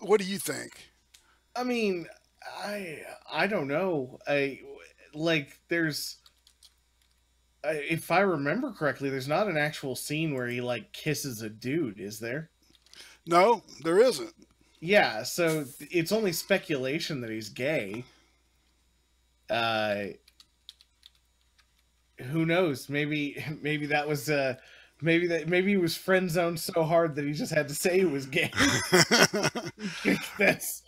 what do you think? I mean, I don't know. I like there's if I remember correctly, there's not an actual scene where he like kisses a dude, is there? No, there isn't. Yeah, so it's only speculation that he's gay. Uh, who knows? Maybe that was maybe he was friend zoned so hard that he just had to say he was gay. that's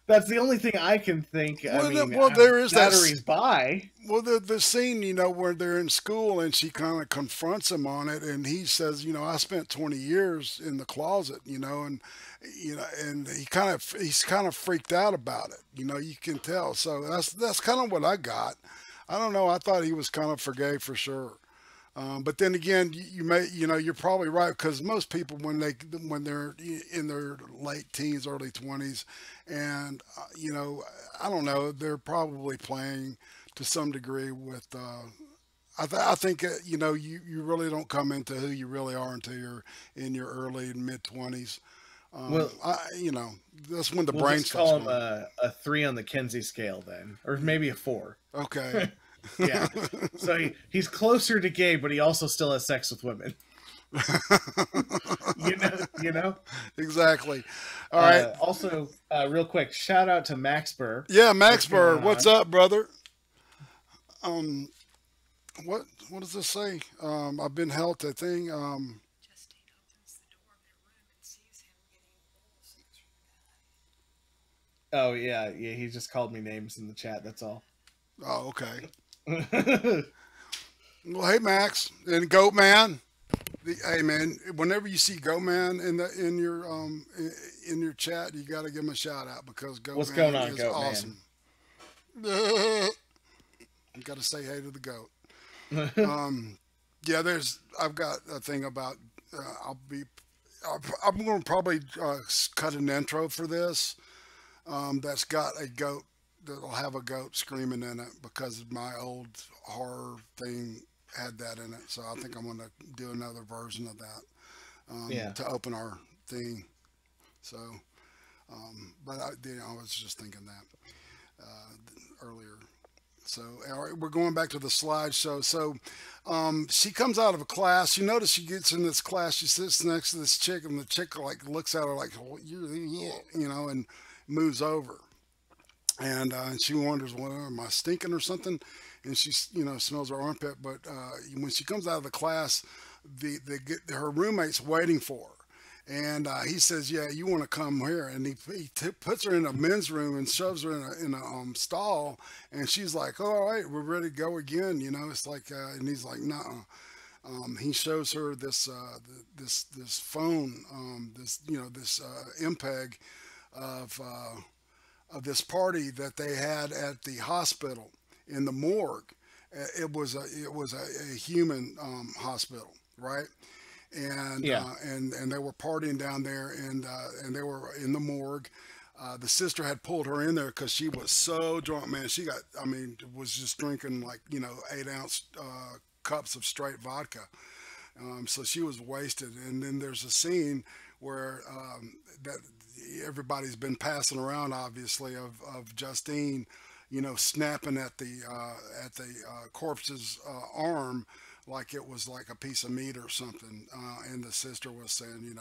that's the only thing I can think. I mean, Well, there is that or he's bi. well, the scene, where they're in school and she kind of confronts him on it, and he says, I spent 20 years in the closet, and he's kind of freaked out about it. You can tell. So that's kind of what I got. I don't know. I thought he was kind of for gay for sure. But then again, you're probably right, because most people when they're in their late teens, early 20s, and I don't know, they're probably playing to some degree with. I think you really don't come into who you really are until you're in your early and mid 20s. Well, That's when the we'll brain just starts call him going. a 3 on the Kinsey scale then, or maybe a 4. Okay. Yeah. So he's closer to gay, but he also still has sex with women. You know. Exactly. All right. Also, real quick, shout out to Max Burr. Yeah, What's Max Bird, going what's on? up, brother? Um, what does this say? I've been held to thing. Oh yeah, yeah. He just called me names in the chat. That's all. Oh, okay. Well, hey, Max and Goat Man. Hey, man. Whenever you see Goat Man in your chat, you got to give him a shout out, because Goat What's going Man on, is Goat Man? awesome. You got to say hey to the goat. Um, yeah, I've got a thing about. I'll be. I'm going to probably cut an intro for this. That's got a goat, that'll have a goat screaming in it, because my old horror thing had that in it. So I think I'm going to do another version of that Yeah. to open our thing. So, but I was just thinking that earlier. So, all right, we're going back to the slideshow. So, she comes out of a class. You notice she gets in this class. She sits next to this chick, and the chick like looks at her like, "Oh, and moves over. And she wonders, well, am I stinking or something? And she, smells her armpit. But when she comes out of the class, her roommate's waiting for her. And he says, "Yeah, you want to come here?" And puts her in a men's room and shoves her in a stall. And she's like, "Oh, all right, we're ready to go again." It's like, and he's like, "No." He shows her this phone, this MPEG of this party that they had at the hospital in the morgue. It was a human hospital, right? and Yeah. and they were partying down there, and they were in the morgue. The sister had pulled her in there because she was so drunk, man. She got, I mean, was just drinking like 8-ounce cups of straight vodka. So she was wasted. And then there's a scene where that everybody's been passing around, obviously, of Justine, snapping at the corpse's arm like it was like a piece of meat or something. And the sister was saying,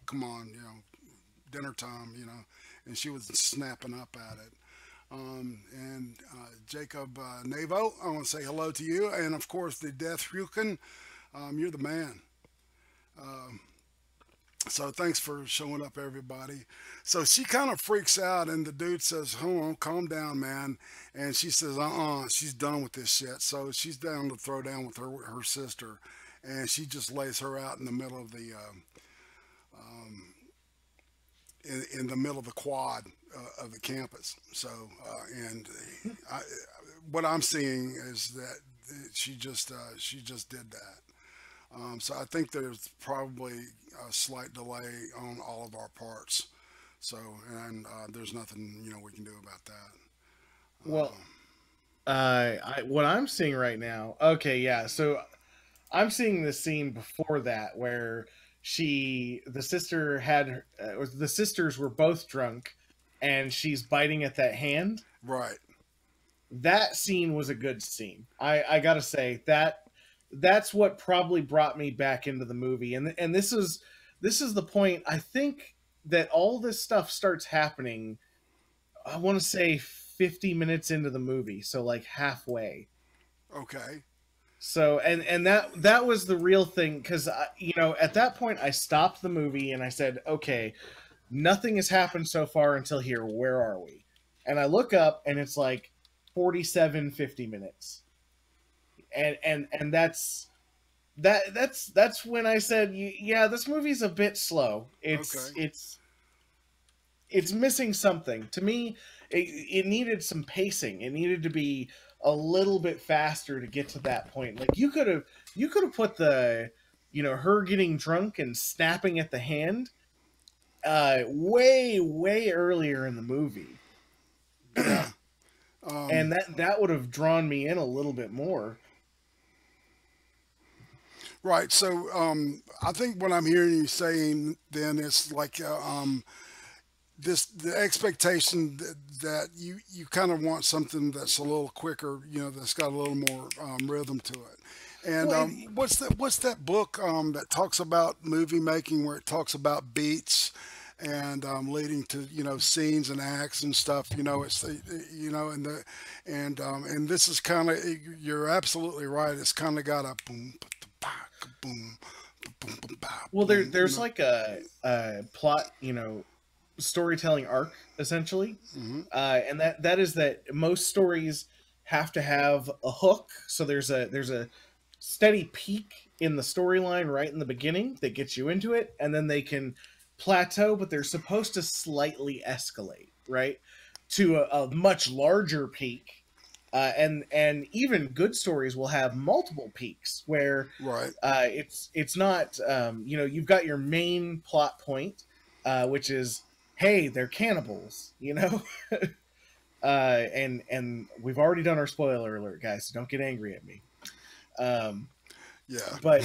come on, dinner time, and she was snapping up at it. And Jacob Navo, I want to say hello to you, and of course the Death Hukin. You're the man. So thanks for showing up, everybody. So she kind of freaks out, and the dude says, "Hold on, calm down, man." And she says, she's done with this shit. So she's down to throw down with her sister, and she just lays her out in the middle of the in the middle of the quad of the campus. So and I, what I'm seeing is that she just did that. So I think there's probably a slight delay on all of our parts. So, and there's nothing we can do about that. Well, what I'm seeing right now. Okay, yeah. So I'm seeing the scene before that where the sister or the sisters were both drunk, and she's biting at that hand. Right. That scene was a good scene. I gotta say that's what probably brought me back into the movie. And this is the point. I think that all this stuff starts happening. I want to say 50 minutes into the movie, so like halfway. Okay. So and that was the real thing, because at that point I stopped the movie and I said, okay, nothing has happened so far until here. Where are we? And I look up and it's like 47-50 minutes, and that's when I said, yeah, this movie's a bit slow. Okay. It's missing something to me. It needed some pacing. It needed to be a little bit faster to get to that point. Like you could have put the her getting drunk and snapping at the hand way earlier in the movie, Yeah. Um, and that would have drawn me in a little bit more. right. So I think what I'm hearing you saying then is like the expectation that you kind of want something that's a little quicker, that's got a little more rhythm to it. And Well, what's that book that talks about movie making, where it talks about beats and leading to scenes and acts and stuff. It's and and this is kind of, you're absolutely right. It's kind of got a boom, boom, boom, boom, well, boom. there's like a plot, storytelling arc essentially, Hmm. and that is that most stories have to have a hook. So there's a steady peak in the storyline right in the beginning that gets you into it, and then they can plateau, but they're supposed to slightly escalate, right, to a much larger peak. And even good stories will have multiple peaks where Right. it's not, you've got your main plot point, which is, hey, they're cannibals, and we've already done our spoiler alert, guys, so don't get angry at me. Um, Yeah. but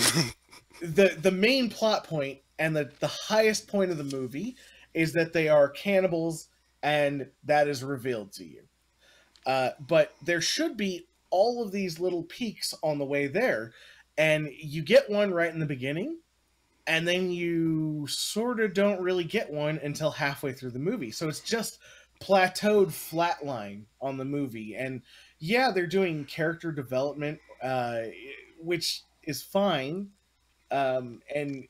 the main plot point and the highest point of the movie is that they are cannibals, and that is revealed to you. But there should be all of these little peaks on the way there, and you get one right in the beginning, and then you sort of don't really get one until halfway through the movie. So it's just plateaued flatline on the movie. And yeah, they're doing character development, which is fine. And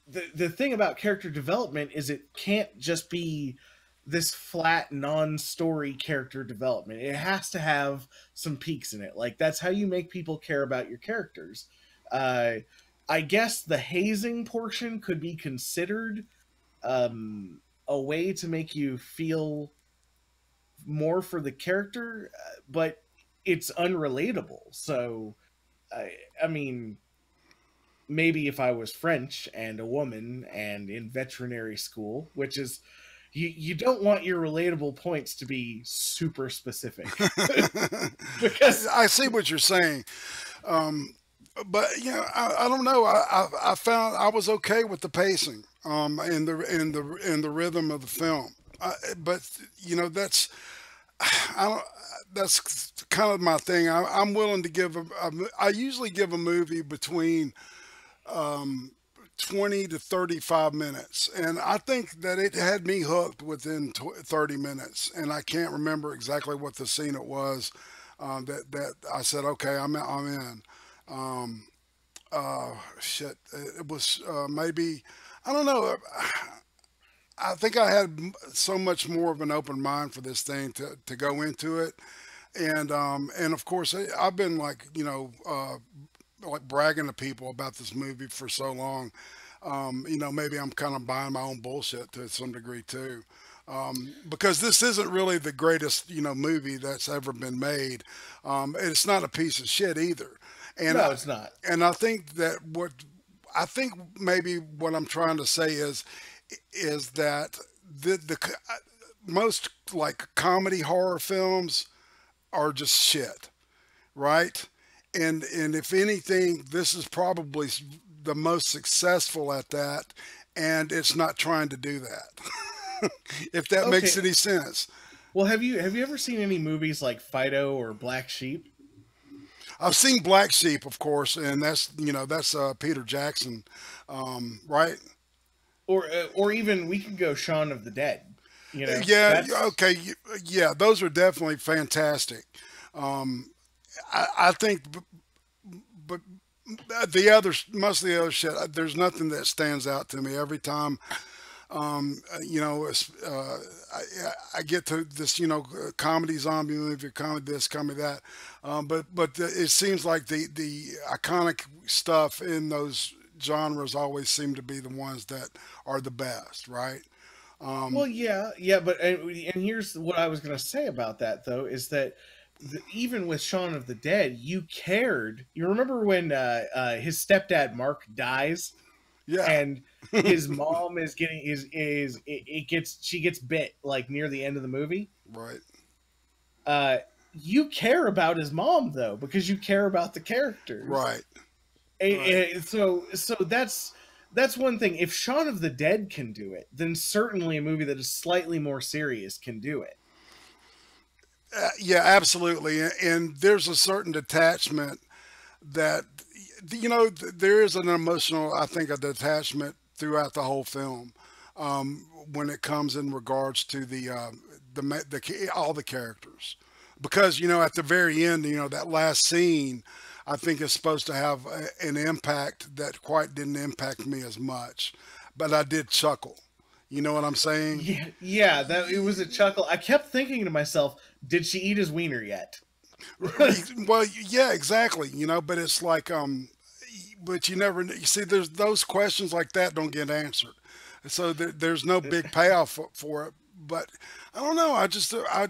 the thing about character development is it can't just be this flat non-story character development. It has to have some peaks in it. Like that's how you make people care about your characters. Uh, I guess the hazing portion could be considered a way to make you feel more for the character, but it's unrelatable. So, I mean, maybe if I was French and a woman and in veterinary school, which is you don't want your relatable points to be super specific because I see what you're saying. Um, but I don't know. I found I was okay with the pacing, and the rhythm of the film. But that's I don't. That's kind of my thing. I'm willing to I usually give a movie between 20 to 35 minutes, and I think that it had me hooked within 30 minutes. And I can't remember exactly what the scene it was that I said, okay, I'm in. Um, Shit, it was maybe I don't know. I think I had so much more of an open mind for this thing to go into it, and of course I've been like like bragging to people about this movie for so long. Maybe I'm kind of buying my own bullshit to some degree too, because this isn't really the greatest movie that's ever been made. It's not a piece of shit either, and no, it's not. I think that I think maybe what I'm trying to say is that the most like comedy horror films are just shit, right? And if anything, this is probably the most successful at that, and it's not trying to do that. If that makes Okay, any sense. well, have you ever seen any movies like Fido or Black Sheep? I've seen Black Sheep, of course, and that's Peter Jackson, right? Or even we can go Shaun of the Dead. You know, Yeah, that's okay, yeah, those are definitely fantastic. I think, but the other most of the other shit, there's nothing that stands out to me every time. I get to this, comedy zombie movie, comedy this, comedy that, but it seems like the iconic stuff in those genres always seem to be the ones that are the best, right? well, yeah, yeah, but and here's what I was gonna say about that though is that even with Shaun of the Dead, you cared. You remember when his stepdad Mark dies, Yeah, and his mom is getting it gets she gets bit like near the end of the movie. right, Uh, you care about his mom though because you care about the characters. right, right. So that's one thing. If Shaun of the Dead can do it, then certainly a movie that is slightly more serious can do it. Yeah, absolutely. And there's a certain detachment that there is an emotional, I think, a detachment throughout the whole film when it comes in regards to all the characters, because at the very end, that last scene, I think is supposed to have an impact that quite didn't impact me as much, but I did chuckle. You know what I'm saying? Yeah, yeah, that it was a chuckle. I kept thinking to myself, did she eat his wiener yet? Well, yeah, exactly. But it's like, but you never, you see, there's those questions like that don't get answered, so there's no big payoff for it. But I don't know. I just I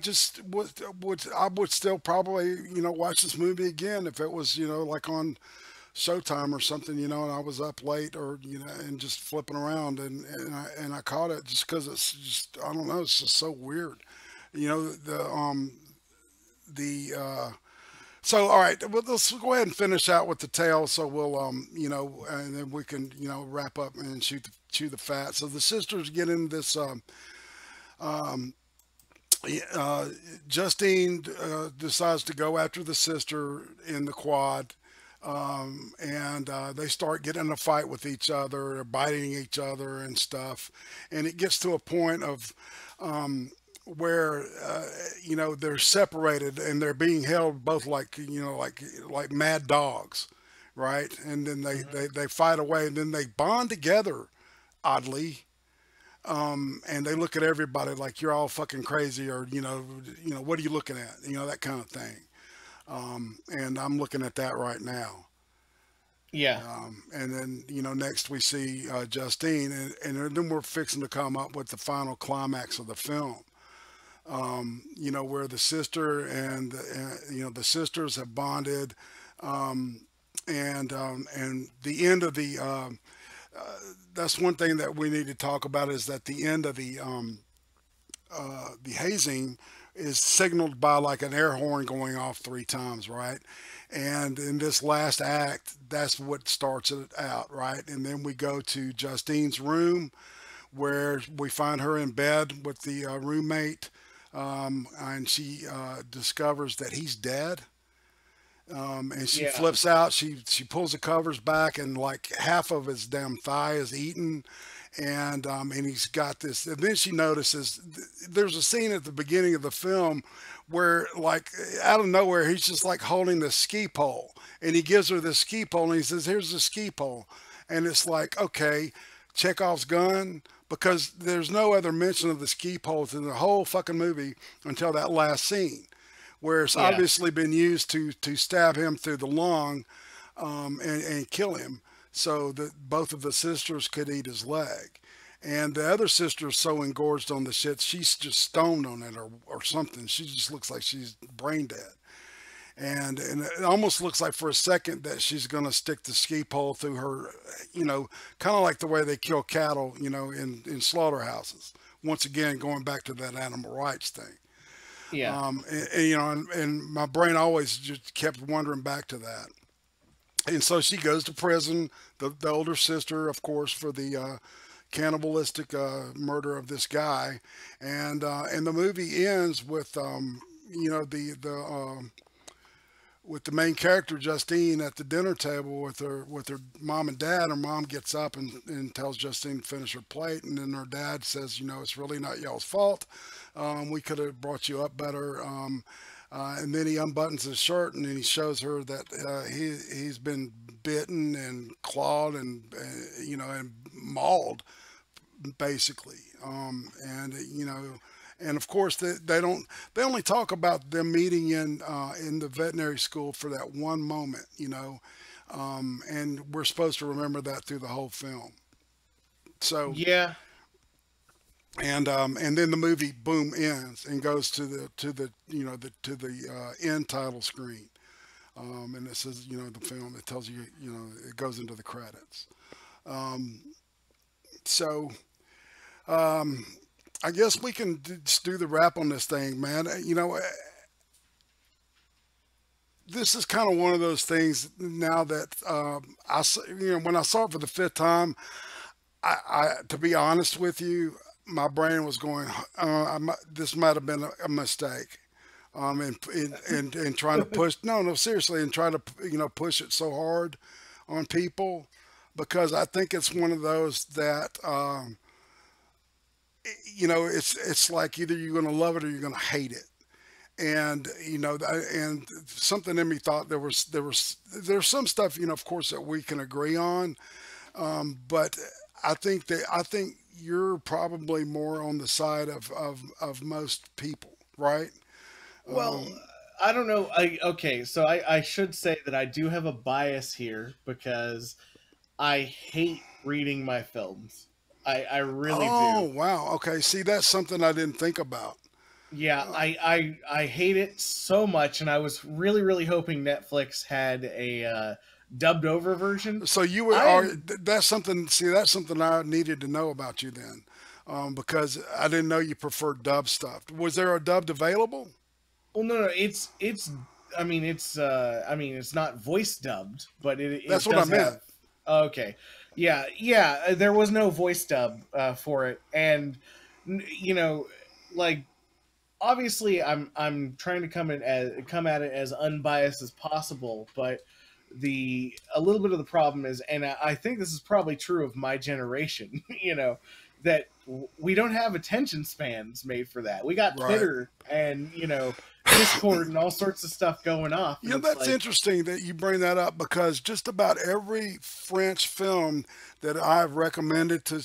would still probably watch this movie again if it was like on Showtime or something, and I was up late or and just flipping around and I caught it just because it's just I don't know, it's just so weird, you know the so all right, well, let's go ahead and finish out with the tale. So we'll and then we can wrap up and chew the fat. So the sisters get in this. Uh, Justine decides to go after the sister in the quad, and they start getting in a fight with each other, biting each other and stuff. And it gets to a point of where they're separated and they're being held both like mad dogs, right? And then they fight away, and then they bond together oddly, and they look at everybody like you're all fucking crazy, or what are you looking at, that kind of thing. And I'm looking at that right now. Yeah. And then next we see Justine, and then we're fixing to come up with the final climax of the film. Where the sister and the sisters have bonded, and the end of the that's one thing that we need to talk about, is that the end of the hazing is signaled by like an air horn going off 3 times, right? And in this last act, that's what starts it out, right? And then we go to Justine's room, where we find her in bed with the roommate, and she discovers that he's dead. And she Yeah. flips out. She pulls the covers back, and like half of his damn thigh is eaten. And he's got this. And then she notices there's a scene at the beginning of the film where, like, out of nowhere, he's just like holding the ski pole, and he gives her the ski pole, and he says, "Here's the ski pole," and it's like, okay, Chekhov's gun, because there's no other mention of the ski poles in the whole fucking movie until that last scene, where it's Yeah. obviously been used to stab him through the lung, and kill him, so that both of the sisters could eat his leg. And the other sister's so engorged on the shit, she's just stoned on it, or something. She just looks like she's brain dead. And it almost looks like for a second that she's going to stick the ski pole through her, kind of like the way they kill cattle, in slaughterhouses. Once again, going back to that animal rights thing. Yeah. And my brain always just kept wandering back to that. And so she goes to prison, the older sister, of course, for the cannibalistic murder of this guy. And the movie ends with, with the main character Justine at the dinner table with her mom and dad. Her mom gets up and tells Justine to finish her plate, and then her dad says, "It's really not y'all's fault. We could have brought you up better." And then he unbuttons his shirt, and then he shows her that he's been bitten and clawed and mauled, basically. And of course they only talk about them meeting in the veterinary school for that one moment, and we're supposed to remember that through the whole film. So Yeah. and then the movie boom ends and goes to the end title screen, and it says the film. It tells you, it goes into the credits. So I guess we can just do the wrap on this thing, man. This is kind of one of those things now that when I saw it for the fifth time, to be honest with you, my brain was going, this might have been a mistake. And trying to push, no, seriously, and try to, push it so hard on people, because I think it's one of those that, it's like either you're going to love it or you're going to hate it. And and something in me thought there's some stuff, of course, that we can agree on, but I think you're probably more on the side of most people, right? Well, I don't know. Okay, so I should say that I do have a bias here because I hate reading my films. I really Oh do. wow, okay. See, that's something I didn't think about. Yeah, I hate it so much, and I was really really hoping Netflix had a dubbed over version. So I am that's something. See, that's something I needed to know about you then, because I didn't know you preferred dub stuff. Was there a dubbed available? well, no, no, it's. I mean, it's not voice dubbed, but That's it what I does meant. have. Okay, yeah, yeah. There was no voice dub for it, and you know, like obviously I'm trying to come at it as unbiased as possible, but a little bit of the problem is, and I think this is probably true of my generation, that we don't have attention spans made for that. We got Right. Twitter and Discord and all sorts of stuff going off, You and know, it's that's like, interesting that you bring that up because just about every French film that I've recommended to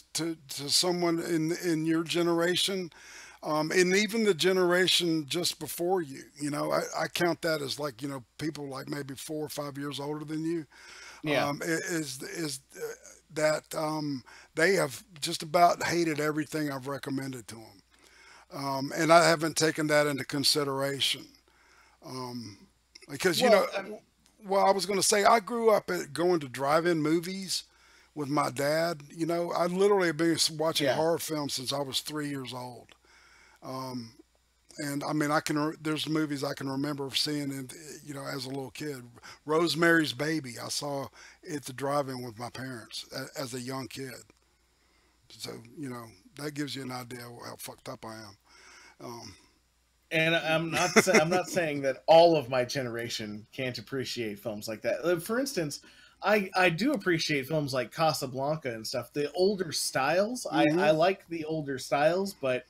someone in your generation, and even the generation just before you, I count that as like, people like maybe 4 or 5 years older than you, yeah, is that they have just about hated everything I've recommended to them. And I haven't taken that into consideration. Because, well, well, I was going to say, I grew up going to drive-in movies with my dad. I literally have been watching yeah. horror films since I was 3 years old. And I mean, there's movies I can remember seeing, as a little kid. Rosemary's Baby, I saw at the drive-in with my parents as a young kid. So, that gives you an idea of how fucked up I am. Um, And I'm not saying that all of my generation can't appreciate films like that. For instance, I do appreciate films like Casablanca and stuff. The older styles, I mhm. like the older styles, but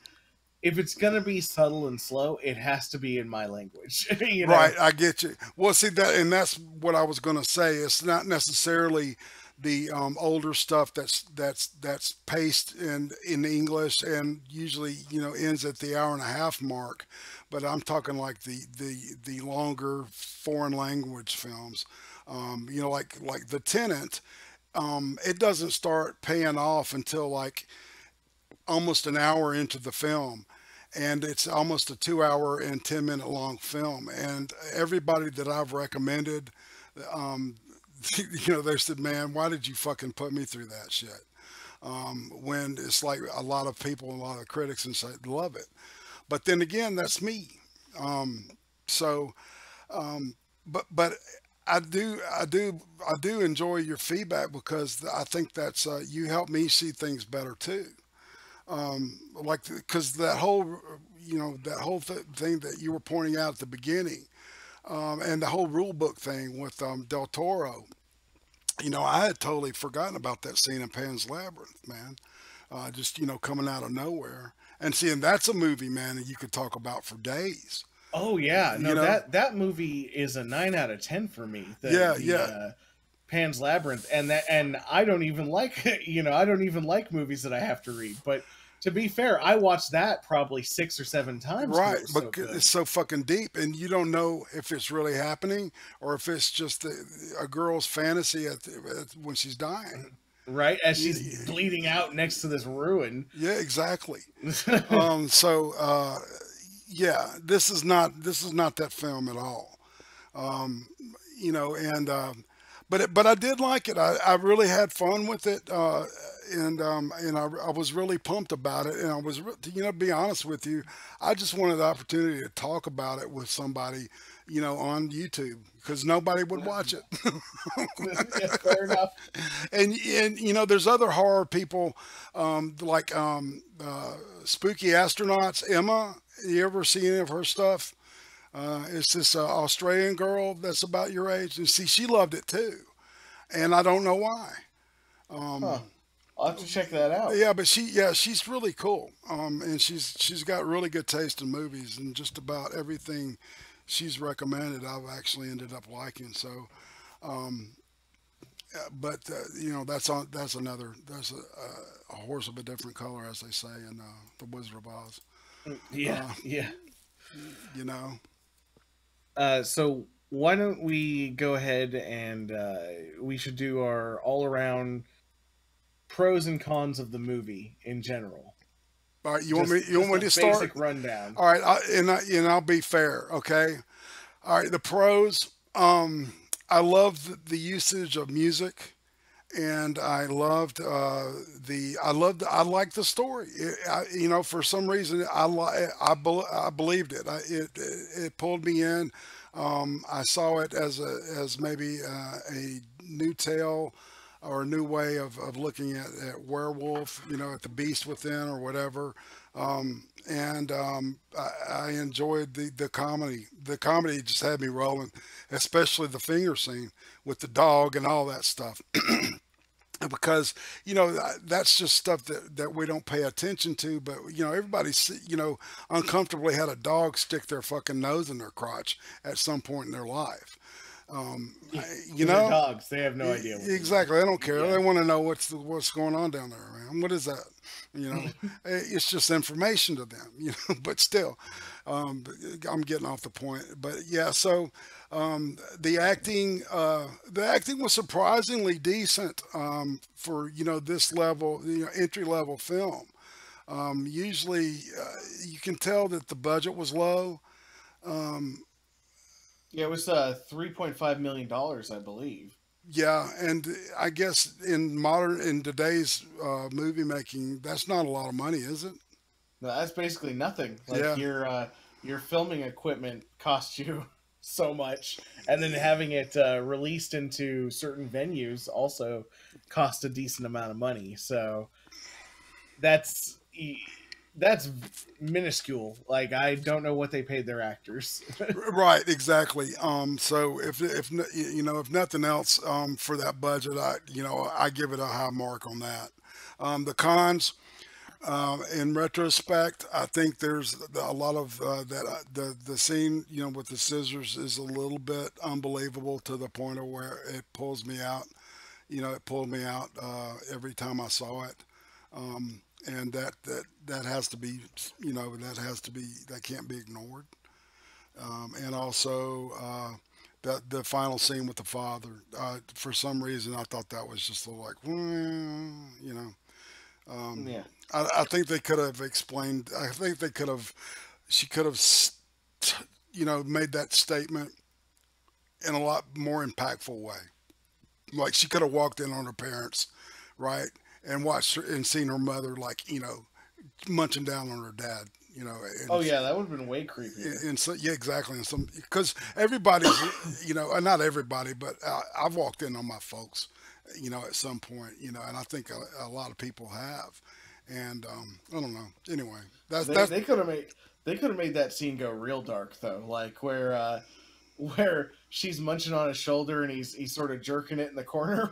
if it's gonna be subtle and slow, it has to be in my language. Right, I get you. Well, see that, and that's what I was going to say. It's not necessarily the older stuff that's paced in English and usually ends at the hour and a half mark, but I'm talking like the longer foreign language films. Like The Tenant. It doesn't start paying off until like almost an hour into the film, and it's almost a 2 hour and 10 minute long film. And everybody that I've recommended, um, they said, "Man, why did you fucking put me through that shit?" When it's like a lot of people, a lot of critics, and say love it. But then again, that's me. So, but I do enjoy your feedback because I think that's you help me see things better too. Like because that whole thing that you were pointing out at the beginning, and the whole rule book thing with Del Toro. I had totally forgotten about that scene in Pan's Labyrinth, man. Just coming out of nowhere and seeing that's a movie, man, that you could talk about for days. Oh yeah, You no, know, that movie is a 9 out of 10 for me. The yeah, the yeah, Pan's Labyrinth, and I don't even like I don't even like movies that I have to read. But to be fair, I watched that probably 6 or 7 times because right. it was so But good. it's so fucking deep, and you don't know if it's really happening or if it's just a girl's fantasy when she's dying. Right as she's Y- bleeding out next to this ruin. Yeah, exactly. So yeah, this is not that film at all. Um, and but I did like it. I really had fun with it, and I was really pumped about it. And I was, to be honest with you, I just wanted the opportunity to talk about it with somebody, on YouTube because nobody would watch it. Yeah, fair enough. And there's other horror people, like Spooky Astronauts. Emma, you ever see any of her stuff? It's this Australian girl that's about your age, and see, she loved it too, and I don't know why. Huh. Um, I'll have to check that out. yeah, but she's really cool, and she's got really good taste in movies, and just about everything she's recommended, I've actually ended up liking. So, um, but that's a horse of a different color, as they say in the Wizard of Oz. Yeah, Uh, yeah. you know, So why don't we go ahead and we should do our all around pros and cons of the movie in general. all right, you want me Just a to start? basic rundown. All right, and I'll be fair, okay? All right, the pros. I love the usage of music, and I like the story. For some reason, I believed it. It pulled me in. I saw it as maybe a new tale or a new way of looking at werewolf, at the beast within or whatever. And I enjoyed the comedy. The comedy just had me rolling, especially the finger scene with the dog and all that stuff. because that's just stuff that we don't pay attention to. But everybody uncomfortably had a dog stick their fucking nose in their crotch at some point in their life. You Because they're know, dogs, they have no idea what's in there. exactly. They don't care. Yeah. They want to know what's going on down there, man. What is that? It's just information to them. But still, um, I'm getting off the point. But yeah, so the acting was surprisingly decent for this level, entry level film. Usually, you can tell that the budget was low. Um, Yeah, it was $3.5 million, I believe. Yeah, and I guess in today's movie making, that's not a lot of money, is it? No, that's basically nothing. Like Yeah, your filming equipment costs you so much, and then having it released into certain venues also cost a decent amount of money. So that's that's minuscule. Like I don't know what they paid their actors. right, exactly. So if nothing else, for that budget, I give it a high mark on that. The cons, in retrospect, I think there's a lot of that. The scene, with the scissors is a little bit unbelievable to the point of where it pulls me out. It pulled me out every time I saw it. And that has to be, that can't be ignored. And also the final scene with the father. For some reason, I thought that was just a little like, Um, Yeah. I think they could have explained. I think they could have. She could have, made that statement in a lot more impactful way. Like she could have walked in on her parents, right, and watched her and seen her mother like munching down on her dad. Oh yeah, that would have been way creepier. And so yeah, exactly. And some because everybody's, not everybody, but I've walked in on my folks, at some point, and I think a lot of people have, and I don't know. Anyway, They that's they could have made that scene go real dark though, like where she's munching on his shoulder and he's sort of jerking it in the corner.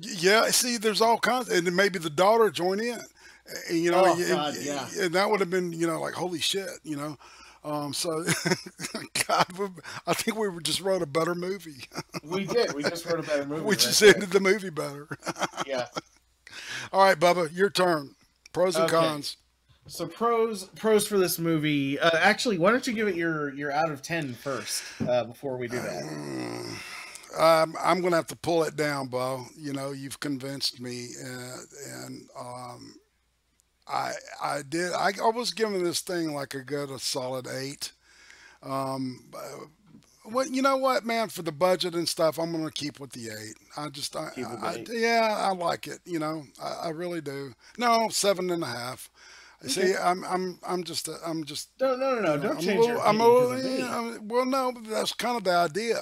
yeah. See, there's all kinds, and then maybe the daughter join in, Oh God, yeah. and that would have been, like holy shit. So, God, I think we just wrote a better movie. We did. We just wrote a better movie We right just there. ended the movie better. Yeah. All right, Bubba, your turn. Pros and Okay. cons. So pros for this movie. Actually, why don't you give it your out of 10 first before we do that? I'm gonna have to pull it down, Bo. You've convinced me, and I did. I was giving this thing like a solid 8. Well, you know what, man? For the budget and stuff, I'm gonna keep with the 8. Keep with the 8. Yeah, I like it. I really do. No, 7.5. Okay. See, I'm just, No. Don't I'm a change your little, I'm a opinion because little, of yeah, me. well, no, but that's kind of the idea.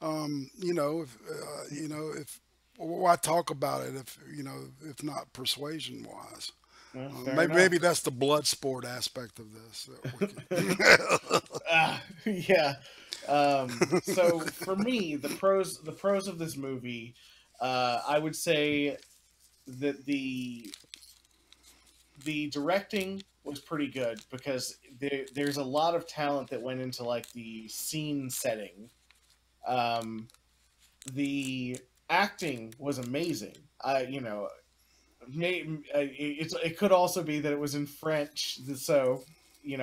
If why talk about it if not persuasion wise. Fair Maybe enough. that's the blood sport aspect of this. That Yeah. So for me, the pros of this movie, I would say that the directing was pretty good because there's a lot of talent that went into like the scene setting. Um, the acting was amazing. It could also be that it was in French, so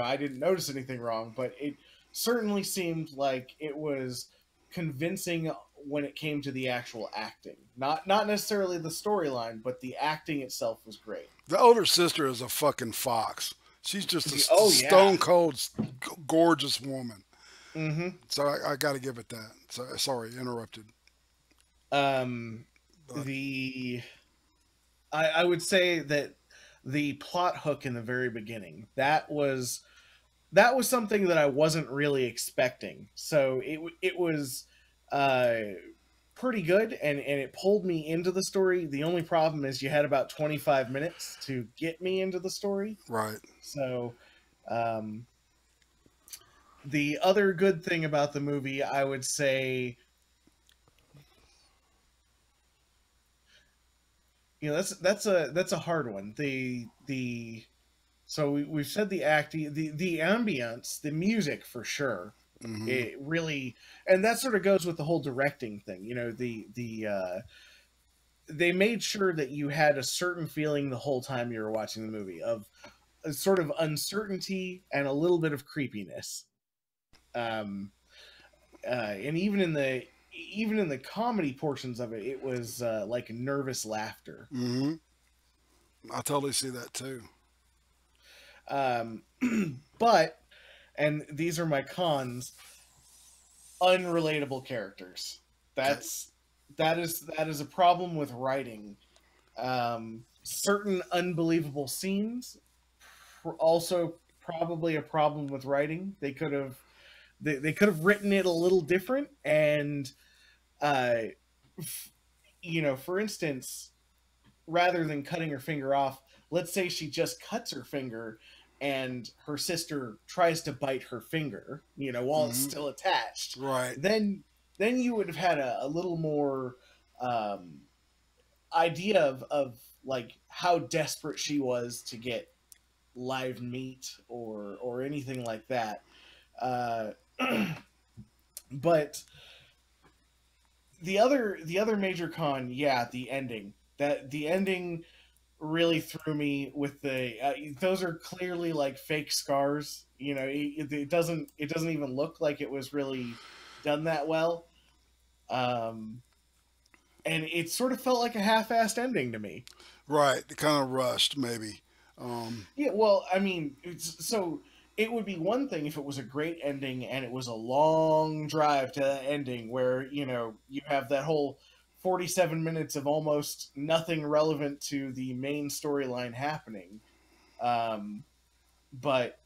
I didn't notice anything wrong, but it certainly seemed like it was convincing when it came to the actual acting. Not necessarily the storyline, but the acting itself was great. the older sister is a fucking fox. She's just a Oh yeah. stone cold, gorgeous woman. Mm-hmm. So I got to give it that. So sorry, interrupted. Um, But the I would say that the plot hook in the very beginning that was something that I wasn't really expecting. So it was uh, pretty good, and it pulled me into the story. The only problem is you had about 25 minutes to get me into the story. right, So um, the other good thing about the movie, I would say, That's a hard one. So we've said the acting, the ambience, the music for sure. Hmm. It really, and that sort of goes with the whole directing thing. They made sure that you had a certain feeling the whole time you were watching the movie of a sort of uncertainty and a little bit of creepiness. Um, and even in the comedy portions of it, it was like nervous laughter. Hmm. I totally see that too. Um, but and these are my cons: unrelatable characters. Okay. That is a problem with writing. Certain unbelievable scenes, also probably a problem with writing. They could have written it a little different, and uh, for instance, rather than cutting her finger off, let's say she just cuts her finger and her sister tries to bite her finger, while it's Hmm. still attached, Right. then you would have had a little more um, idea of like how desperate she was to get live meat or anything like that. Uh, but the other major con, yeah, the ending. That the ending really threw me with those are clearly like fake scars. It doesn't even look like it was really done that well. Um, and it sort of felt like a half-assed ending to me. Right. Kind of rushed, maybe. Yeah, well, I mean, so it would be one thing if it was a great ending and it was a long drive to that ending where, you have that whole 47 minutes of almost nothing relevant to the main storyline happening. Um, but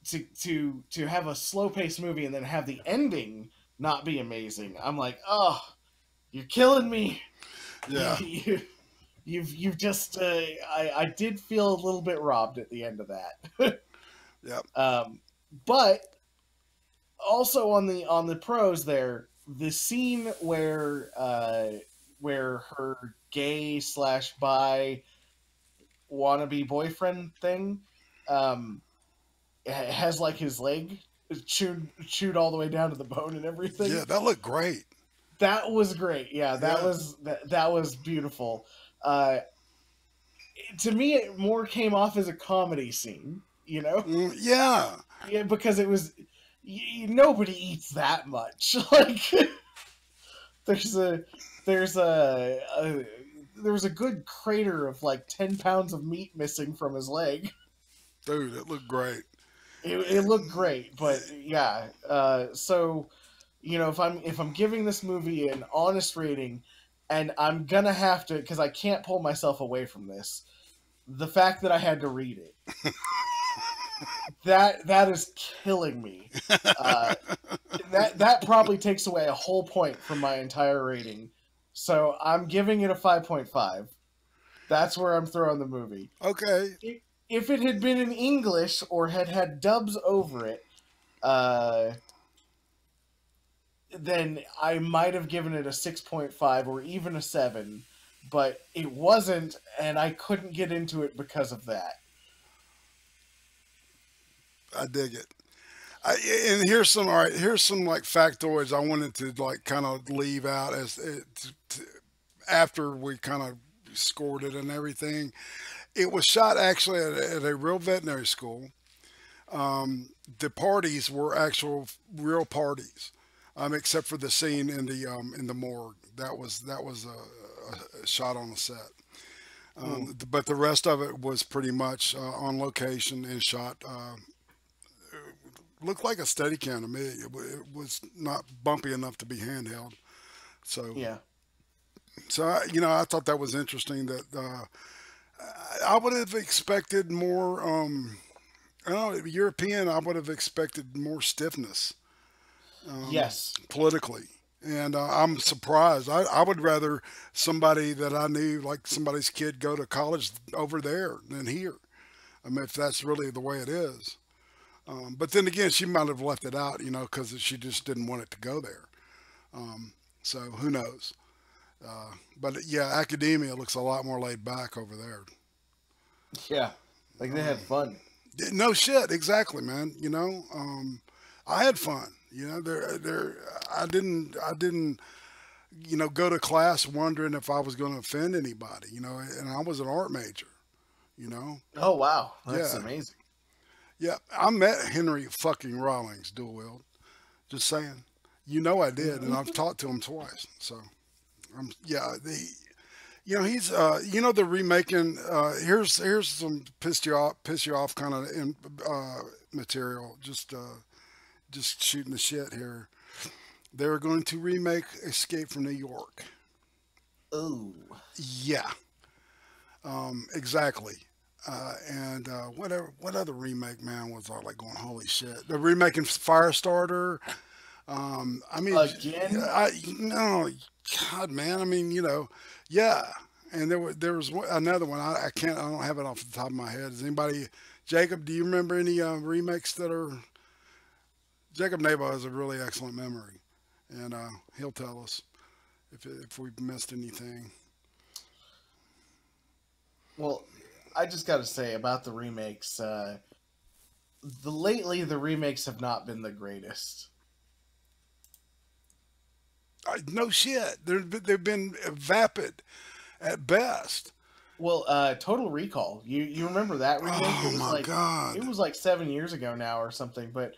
to have a slow-paced movie and then have the ending not be amazing, I'm like, oh, you're killing me. Yeah. You, you've just I did feel a little bit robbed at the end of that. Yep. But also on the pros there, the scene where her gay slash bi wannabe boyfriend thing um has like his leg chewed all the way down to the bone and Yeah. everything. That looked great. That was great. Yeah, that Yeah. was that was beautiful. Uh, to me, it more came off as a comedy scene. Yeah. Yeah, because it was nobody eats that much. Like there's a there's a there was a good crater of like 10 pounds of meat missing from his leg. Dude, it looked great. It looked great, but yeah. So if I'm giving this movie an honest rating, and I'm gonna have to because I can't pull myself away from this. The fact that I had to read it, that is killing me. Uh, that probably takes away a whole point from my entire rating. So I'm giving it a 5.5. That's where I'm throwing the movie. Okay. If it had been in English or had had dubs over it, uh, then I might have given it a 6.5 or even a 7, but it wasn't, and I couldn't get into it because of that. I dig it. And here's some, all right, here's some like factoids I wanted to like kind of leave out as after we kind of scored it and everything. It was shot actually at a real veterinary school. The parties were actual real parties, except for the scene in the morgue. That was a shot on the set. Mm. But the rest of it was pretty much on location and shot. Looked like a Steadicam to me. It was not bumpy enough to be handheld. So, Yeah. I thought that was interesting. That I would have expected more. I don't know, European. I would have expected more stiffness Yes. politically, and I'm surprised. I would rather somebody that I knew, like somebody's kid, go to college over there than here. I mean, if that's really the way it is. But then again, she might have left it out, because she just didn't want it to go there. So who knows? But yeah, academia looks a lot more laid back over there. Yeah, like they had fun. No shit, exactly, man. I had fun. I didn't, go to class wondering if I was going to offend anybody. And I was an art major. You know, Oh wow, that's yeah, amazing. yeah. I met Henry fucking Rawlings, dual wield. Just saying. I did, and I've talked to him twice. So, yeah, he's the remaking. Here's some piss you off kind of material. Just shooting the shit here. They're going to remake Escape from New York. Oh, Yeah, exactly. And what other remake, man, was I like going, holy shit? They're remaking Firestarter. I mean, again? no, God, man. I mean, yeah. And there was another one. I don't have it off the top of my head. Does anybody, Jacob? Do you remember any remakes that are? Jacob Nabo has a really excellent memory, and he'll tell us if we've missed anything. Well, I just got to say about the remakes. The remakes have not been the greatest. No shit. They've been vapid at best. Well, Total Recall. You remember that remake? Oh my It god. was like 7 years ago now or something, but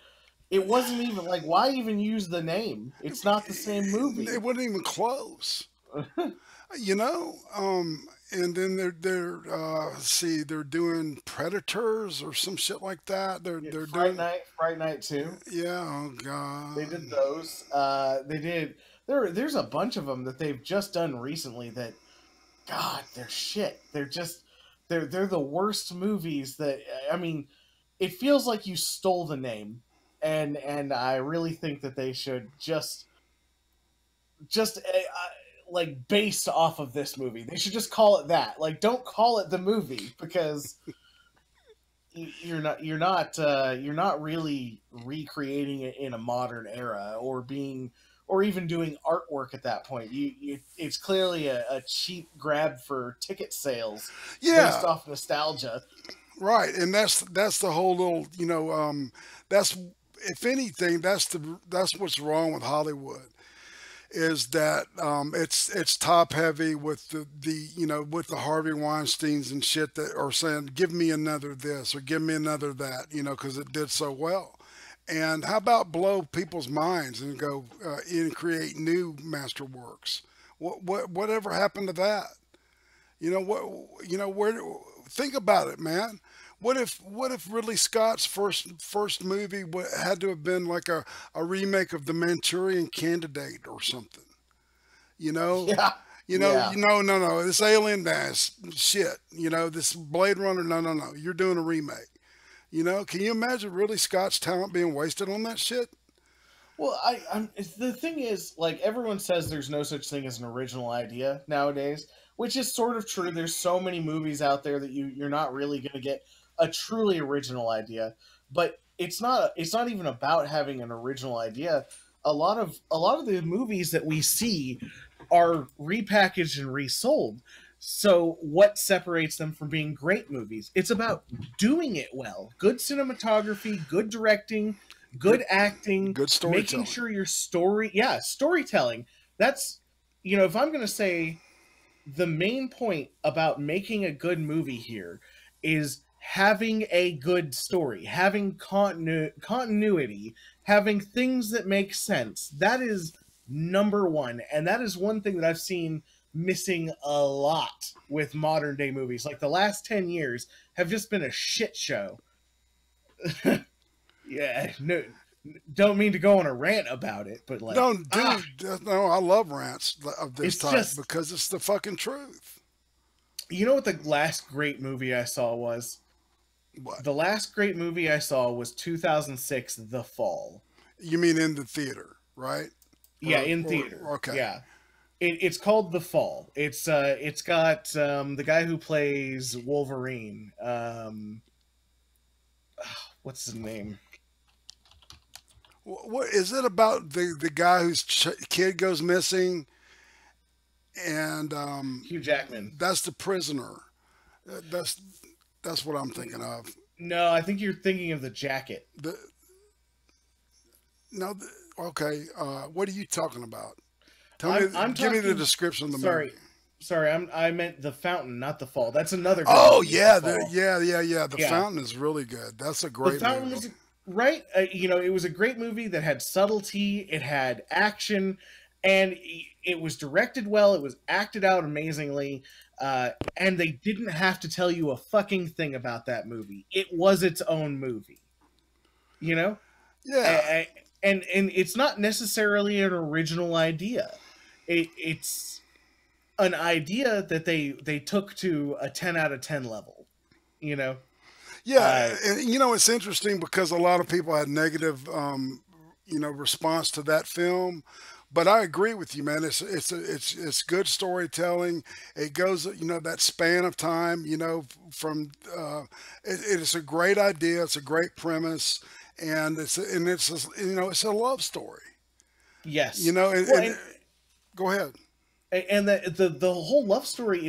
it wasn't even like why even use the name? It's not the same It movie. wasn't even close. you know and then see, they're doing Predators or some shit like that. they're Yeah, they're doing Fright Night 2. Yeah, oh They god. did those. They did there's a bunch of them that they've just done recently that God, they're shit. They're the worst movies that I mean, it feels like you stole the name, and I really think that they should just like based off of this movie. They should just call it that. Like, don't call it the movie because you're not really recreating it in a modern era or even doing artwork at that point. It's clearly a cheap grab for ticket sales based Yeah, off nostalgia. right. And that's the whole little, that's, if anything, that's what's wrong with Hollywood, is that it's top heavy with with the Harvey Weinstein's and shit that are saying, give me another this or give me another that, because it did so well. And how about blow people's minds and go and create new masterworks? Whatever happened to that? Where? Think about it, man. What if Ridley Scott's first movie had to have been like a remake of The Manchurian Candidate or something? You know, Yeah, yeah. no, no. This Alien, shit. This Blade Runner, no, no, no. You're doing a remake. Can you imagine Ridley Scott's talent being wasted on that shit? Well, the thing is, like everyone says, there's no such thing as an original idea nowadays, which is sort of true. There's so many movies out there that you're not really going to get a truly original idea. But it's not even about having an original idea. A lot of the movies that we see are repackaged and resold. So what separates them from being great movies? It's about doing it well. Good cinematography, good directing, Good, good acting, good making storytelling. sure your story, yeah, storytelling. That's if I'm going to say the main point about making a good movie here is having a good story, having continuity, having things that make sense. That is number one. And that is one thing that I've seen missing a lot with modern day movies. Like the last 10 years have just been a shit show. Yeah, no, don't mean to go on a rant about it, but like, No, dude, no, I love rants of this it's type just, because it's the fucking truth. you know what the last great movie I saw was? What? The last great movie I saw was 2006, The Fall. You mean in the theater, right? Yeah, in theater. Okay. Yeah, it's called The Fall. It's got the guy who plays Wolverine. What's his name? What is it about the guy whose kid goes missing and Hugh Jackman. that's the prisoner. That's what I'm thinking of. No, I think you're thinking of the jacket. The no, okay. What are you talking about? Tell me. I'm Give me the talking. description of the movie. Sorry, sorry. I meant the fountain, not the fall. That's another good Oh movie. The yeah, fall. yeah. The Yeah, Fountain is really good. That's a the great fountain movie. was right. It was a great movie that had subtlety. It had action, and it was directed well. It was acted out amazingly. And they didn't have to tell you a fucking thing about that movie. It was its own movie. You know, Yeah, and it's not necessarily an original idea. It's an idea that they took to a 10 out of 10 level, you know. yeah, uh and it's interesting because a lot of people had negative, response to that film. But I agree with you, man. It's good storytelling. It goes, that span of time, from it's a great idea. It's a great premise, and it's a love story. You yes. know, Well, and go ahead. and the whole love story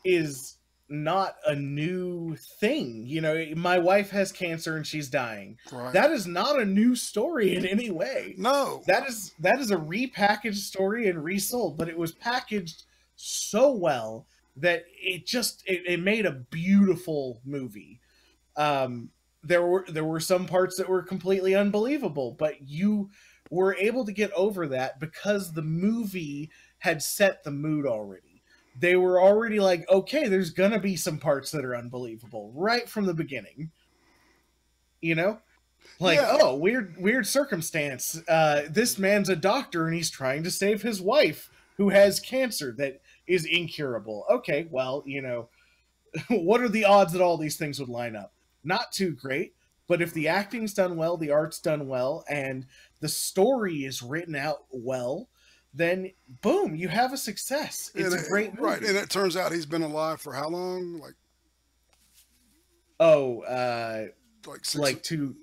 is not a new thing. My wife has cancer and she's dying. Right. That is not a new story in any way. No. That is a repackaged story and resold, but it was packaged so well that it made a beautiful movie. There were some parts that were completely unbelievable, but you were able to get over that because the movie had set the mood already. They were already like, okay, there's gonna be some parts that are unbelievable right from the beginning. You know, like, Yeah. oh, weird circumstance. This man's a doctor and he's trying to save his wife who has cancer that is incurable. Okay, well, what are the odds that all these things would line up? Not too great, but if the acting's done well, the art's done well, and the story is written out well, then boom, you have a success. It's a great Right, and movie. it turns out he's been alive for how long? Oh, Like six. like two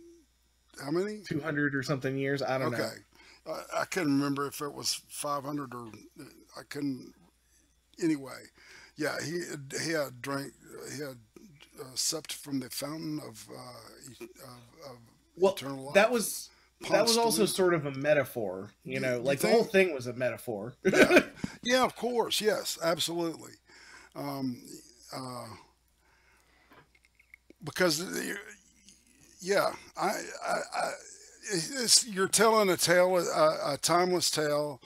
How many? 200 or something years. I don't know. Okay. I couldn't remember if it was 500 or I couldn't. Anyway, yeah, he had drank. He had supped from the fountain of Well, eternal that life. was that was Ponce de also Leon. sort of a metaphor. You Like the whole think? thing was a metaphor. Yeah, yeah. Of course, yes, absolutely. Um, uh, because yeah, you're telling a tale, a timeless tale,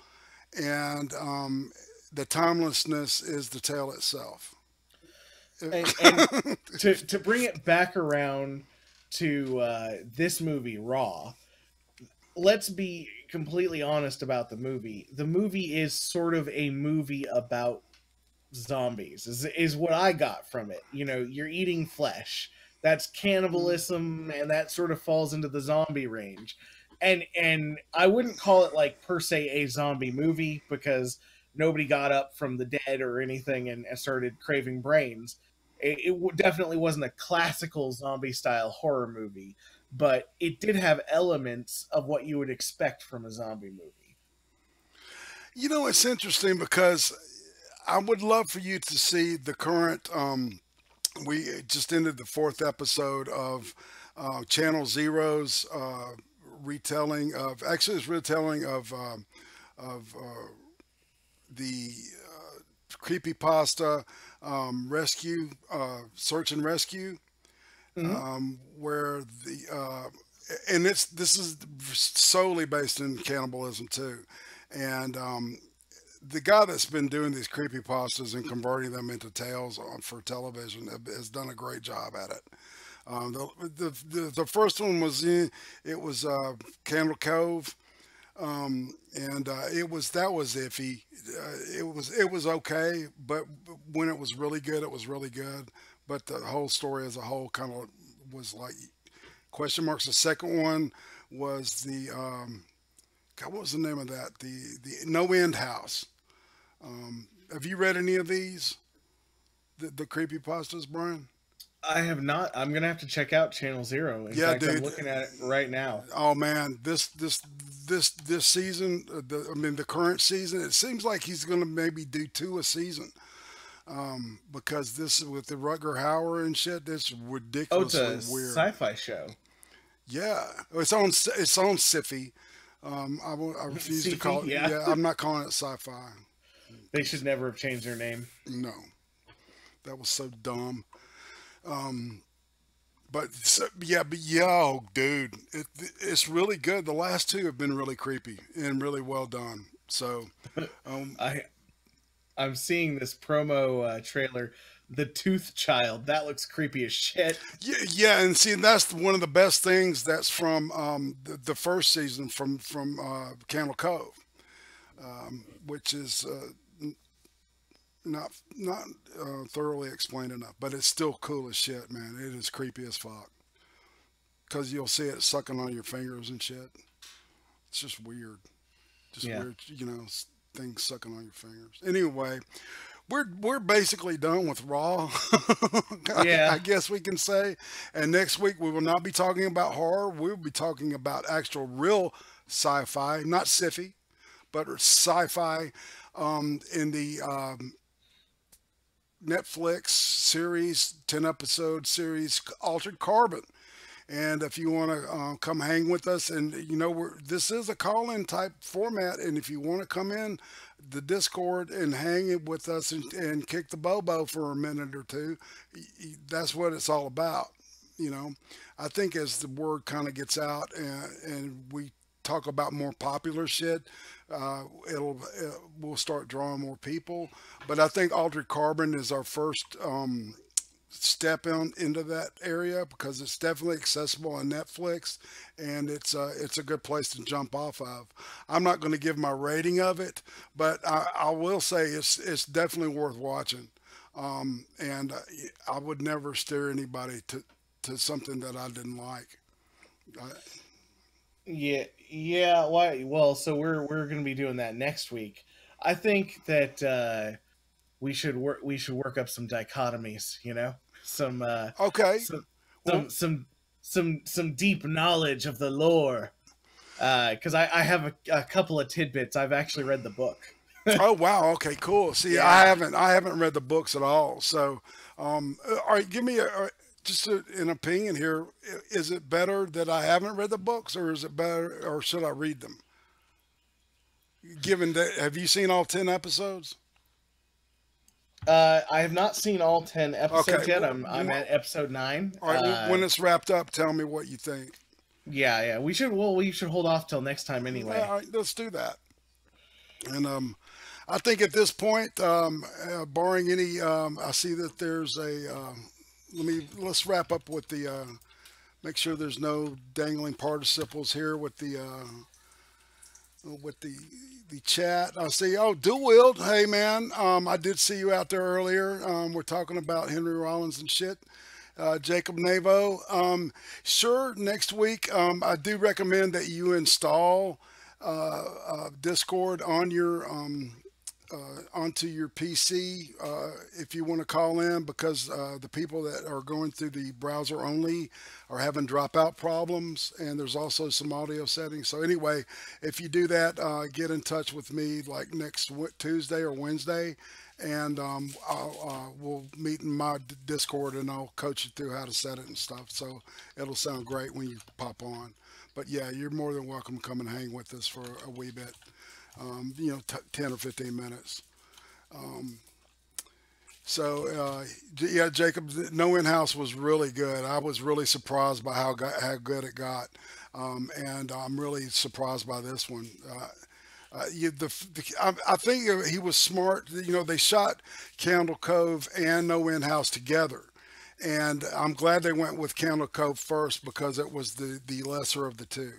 and the timelessness is the tale itself. And to bring it back around to this movie, Raw. Let's be completely honest about the movie. The movie is sort of a movie about zombies. Is what I got from it. You're eating flesh. That's cannibalism, and that sort of falls into the zombie range. And I wouldn't call it like per se a zombie movie because nobody got up from the dead or anything and started craving brains. It definitely wasn't a classical zombie style horror movie, but it did have elements of what you would expect from a zombie movie. It's interesting because I would love for you to see the current. We just ended the fourth episode of Channel Zero's retelling of. Actually, it's retelling of the creepypasta rescue, search and rescue, Hmm. where and this is solely based in cannibalism too, and the guy that's been doing these creepy pastas and converting them into tales for television has done a great job at it. The first one was it was Candle Cove, and that was iffy. It was okay, but when it was really good, it was really good. But the whole story as a whole kind of was like question marks. The second one was the God, what was the name of that? The No End House. Have you read any of these? The creepy pastas, Brian? I have not. I'm gonna have to check out Channel Zero. In Yeah, fact, I'm dude. looking at it right now. Oh man, this season, I mean the current season, it seems like he's going to maybe do two a season. Because this with the Rutger Hauer and shit, that's Oh, it's ridiculously a weird. sci-fi show. Yeah, it's on Siffy. I refuse to Sci-fi, call it. yeah. Yeah, I'm not calling it sci-fi. They should never have changed their name. No, that was so dumb. But so, yeah, but yo, dude, it's really good. The last two have been really creepy and really well done. So, um, I I'm seeing this promo trailer. The Tooth Child. That looks creepy as shit. yeah, yeah, and see, that's one of the best things. That's from the first season from Candle Cove, which is not thoroughly explained enough, but it's still cool as shit, man. It is creepy as fuck because you'll see it sucking on your fingers and shit. It's just Yeah. weird, things sucking on your fingers. Anyway, we're basically done with Raw. I Yeah. guess we can say. And next week we will not be talking about horror. We'll be talking about actual real sci-fi, not sci-fi, but sci-fi in the Netflix series, 10 episode series, Altered Carbon. And if you want to come hang with us, and this is a call-in type format, and if you want to come in the Discord and hang it with us and kick the bobo for a minute or two, that's what it's all about. You know, I think as the word kind of gets out and we talk about more popular shit, we'll start drawing more people. But I think Altered Carbon is our first step into that area because it's definitely accessible on Netflix, and it's a good place to jump off of. I'm not going to give my rating of it, but I will say it's definitely worth watching. And I would never steer anybody to something that I didn't like. I, Yeah. Yeah. Why? Well, so we're going to be doing that next week. I think that we should work up some dichotomies. Some okay, some well, some deep knowledge of the lore. Because I have a couple of tidbits. I've actually read the book. oh wow, okay, cool. See, Yeah. I haven't read the books at all. So, all right, give me just an opinion here. Is it better that I haven't read the books, or is it better, or should I read them? Given that, have you seen all 10 episodes? I have not seen all 10 episodes Okay, yet. well, I'm at episode 9. all right. When it's wrapped up, tell me what you think. Yeah, yeah. We should hold off till next time anyway. All right, let's do that. And I think at this point, barring any, I see that there's a. Let's wrap up with the. Make sure there's no dangling participles here with the chat. I see. Oh, Dual Wield. Hey man, I did see you out there earlier. We're talking about Henry Rollins and shit. Jacob Navo. Sure. Next week, I do recommend that you install Discord on your onto your PC if you want to call in because the people that are going through the browser only are having dropout problems, and there's also some audio settings. So anyway, if you do that, get in touch with me like next Tuesday or Wednesday, and we'll meet in my Discord, and I'll coach you through how to set it and stuff. So it'll sound great when you pop on. But yeah, you're more than welcome to come and hang with us for a wee bit. 10 or 15 minutes. Yeah, Jacob, No In House was really good. I was really surprised by how good it got, and I'm really surprised by this one. I think he was smart. They shot Candle Cove and No In House together, and I'm glad they went with Candle Cove first because it was the lesser of the two,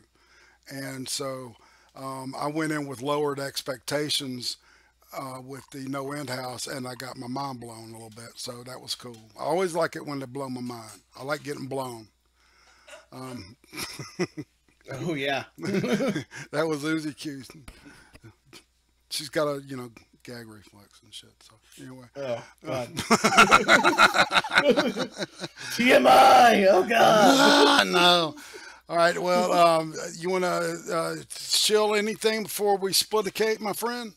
and so. I went in with lowered expectations with the No End House, and I got my mind blown a little bit. So that was cool. I always like it when they blow my mind. I like getting blown. Um, Oh yeah. that was Uzi Q. She's got to, gag reflex and shit. So anyway, Oh uh, God. TMI. Oh God. no. All right. Well, you want to chill anything before we split the cake, my friend?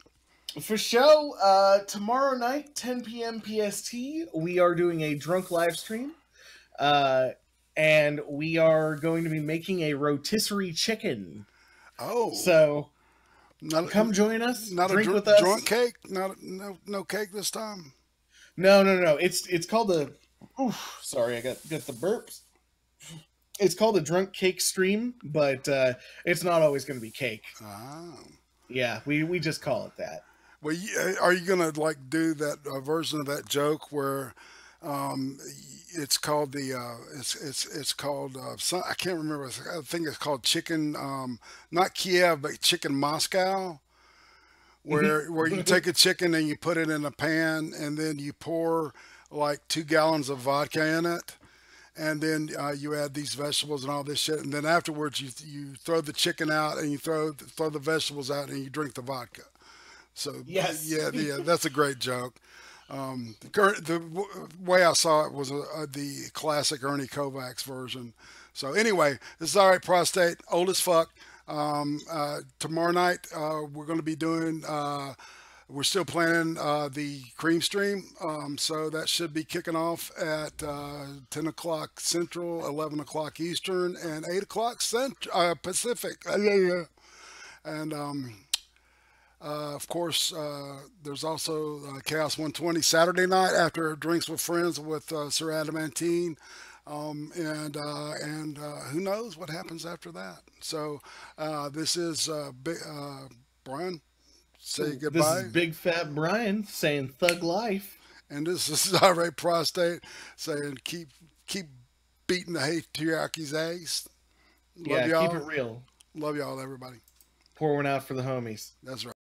For show, tomorrow night, 10 p.m. PST, we are doing a drunk live stream. Uh, and we are going to be making a rotisserie chicken. Oh, So not come join us, not a drink with drunk us. cake. Not no cake this time. No, no, no. It's called a. Oof, sorry, I got the burps. It's called a drunk cake stream, but it's not always going to be cake. Ah. Yeah, we just call it that. Well, are you gonna like do that version of that joke where um, it's called the it's called I can't remember. I think it's called chicken, not Kiev, but chicken Moscow, where you take a chicken and you put it in a pan and then you pour like 2 gallons of vodka in it. And then you add these vegetables and all this shit, and then afterwards you throw the chicken out and you throw the vegetables out and you drink the vodka. So Yes. yeah, that's a great joke. Way I saw it was the classic Ernie Kovacs version. So anyway, this is all right. Prostate, old as fuck. Tomorrow night we're going to be doing. We're still planning the cream stream, so that should be kicking off at 10 o'clock Central, 11 o'clock Eastern, and 8 o'clock Pacific. And of course, there's also Chaos 120 Saturday night after Drinks with Friends with Sir Adamantine. And who knows what happens after that. So this is Brian. Say This is goodbye. Big Fat Brian saying "Thug Life." And this is Irate Prostate saying keep beating the patriarchy's ass. Love Yeah, keep it y'all. real. Love y'all, everybody. Pour one out for the homies. That's right.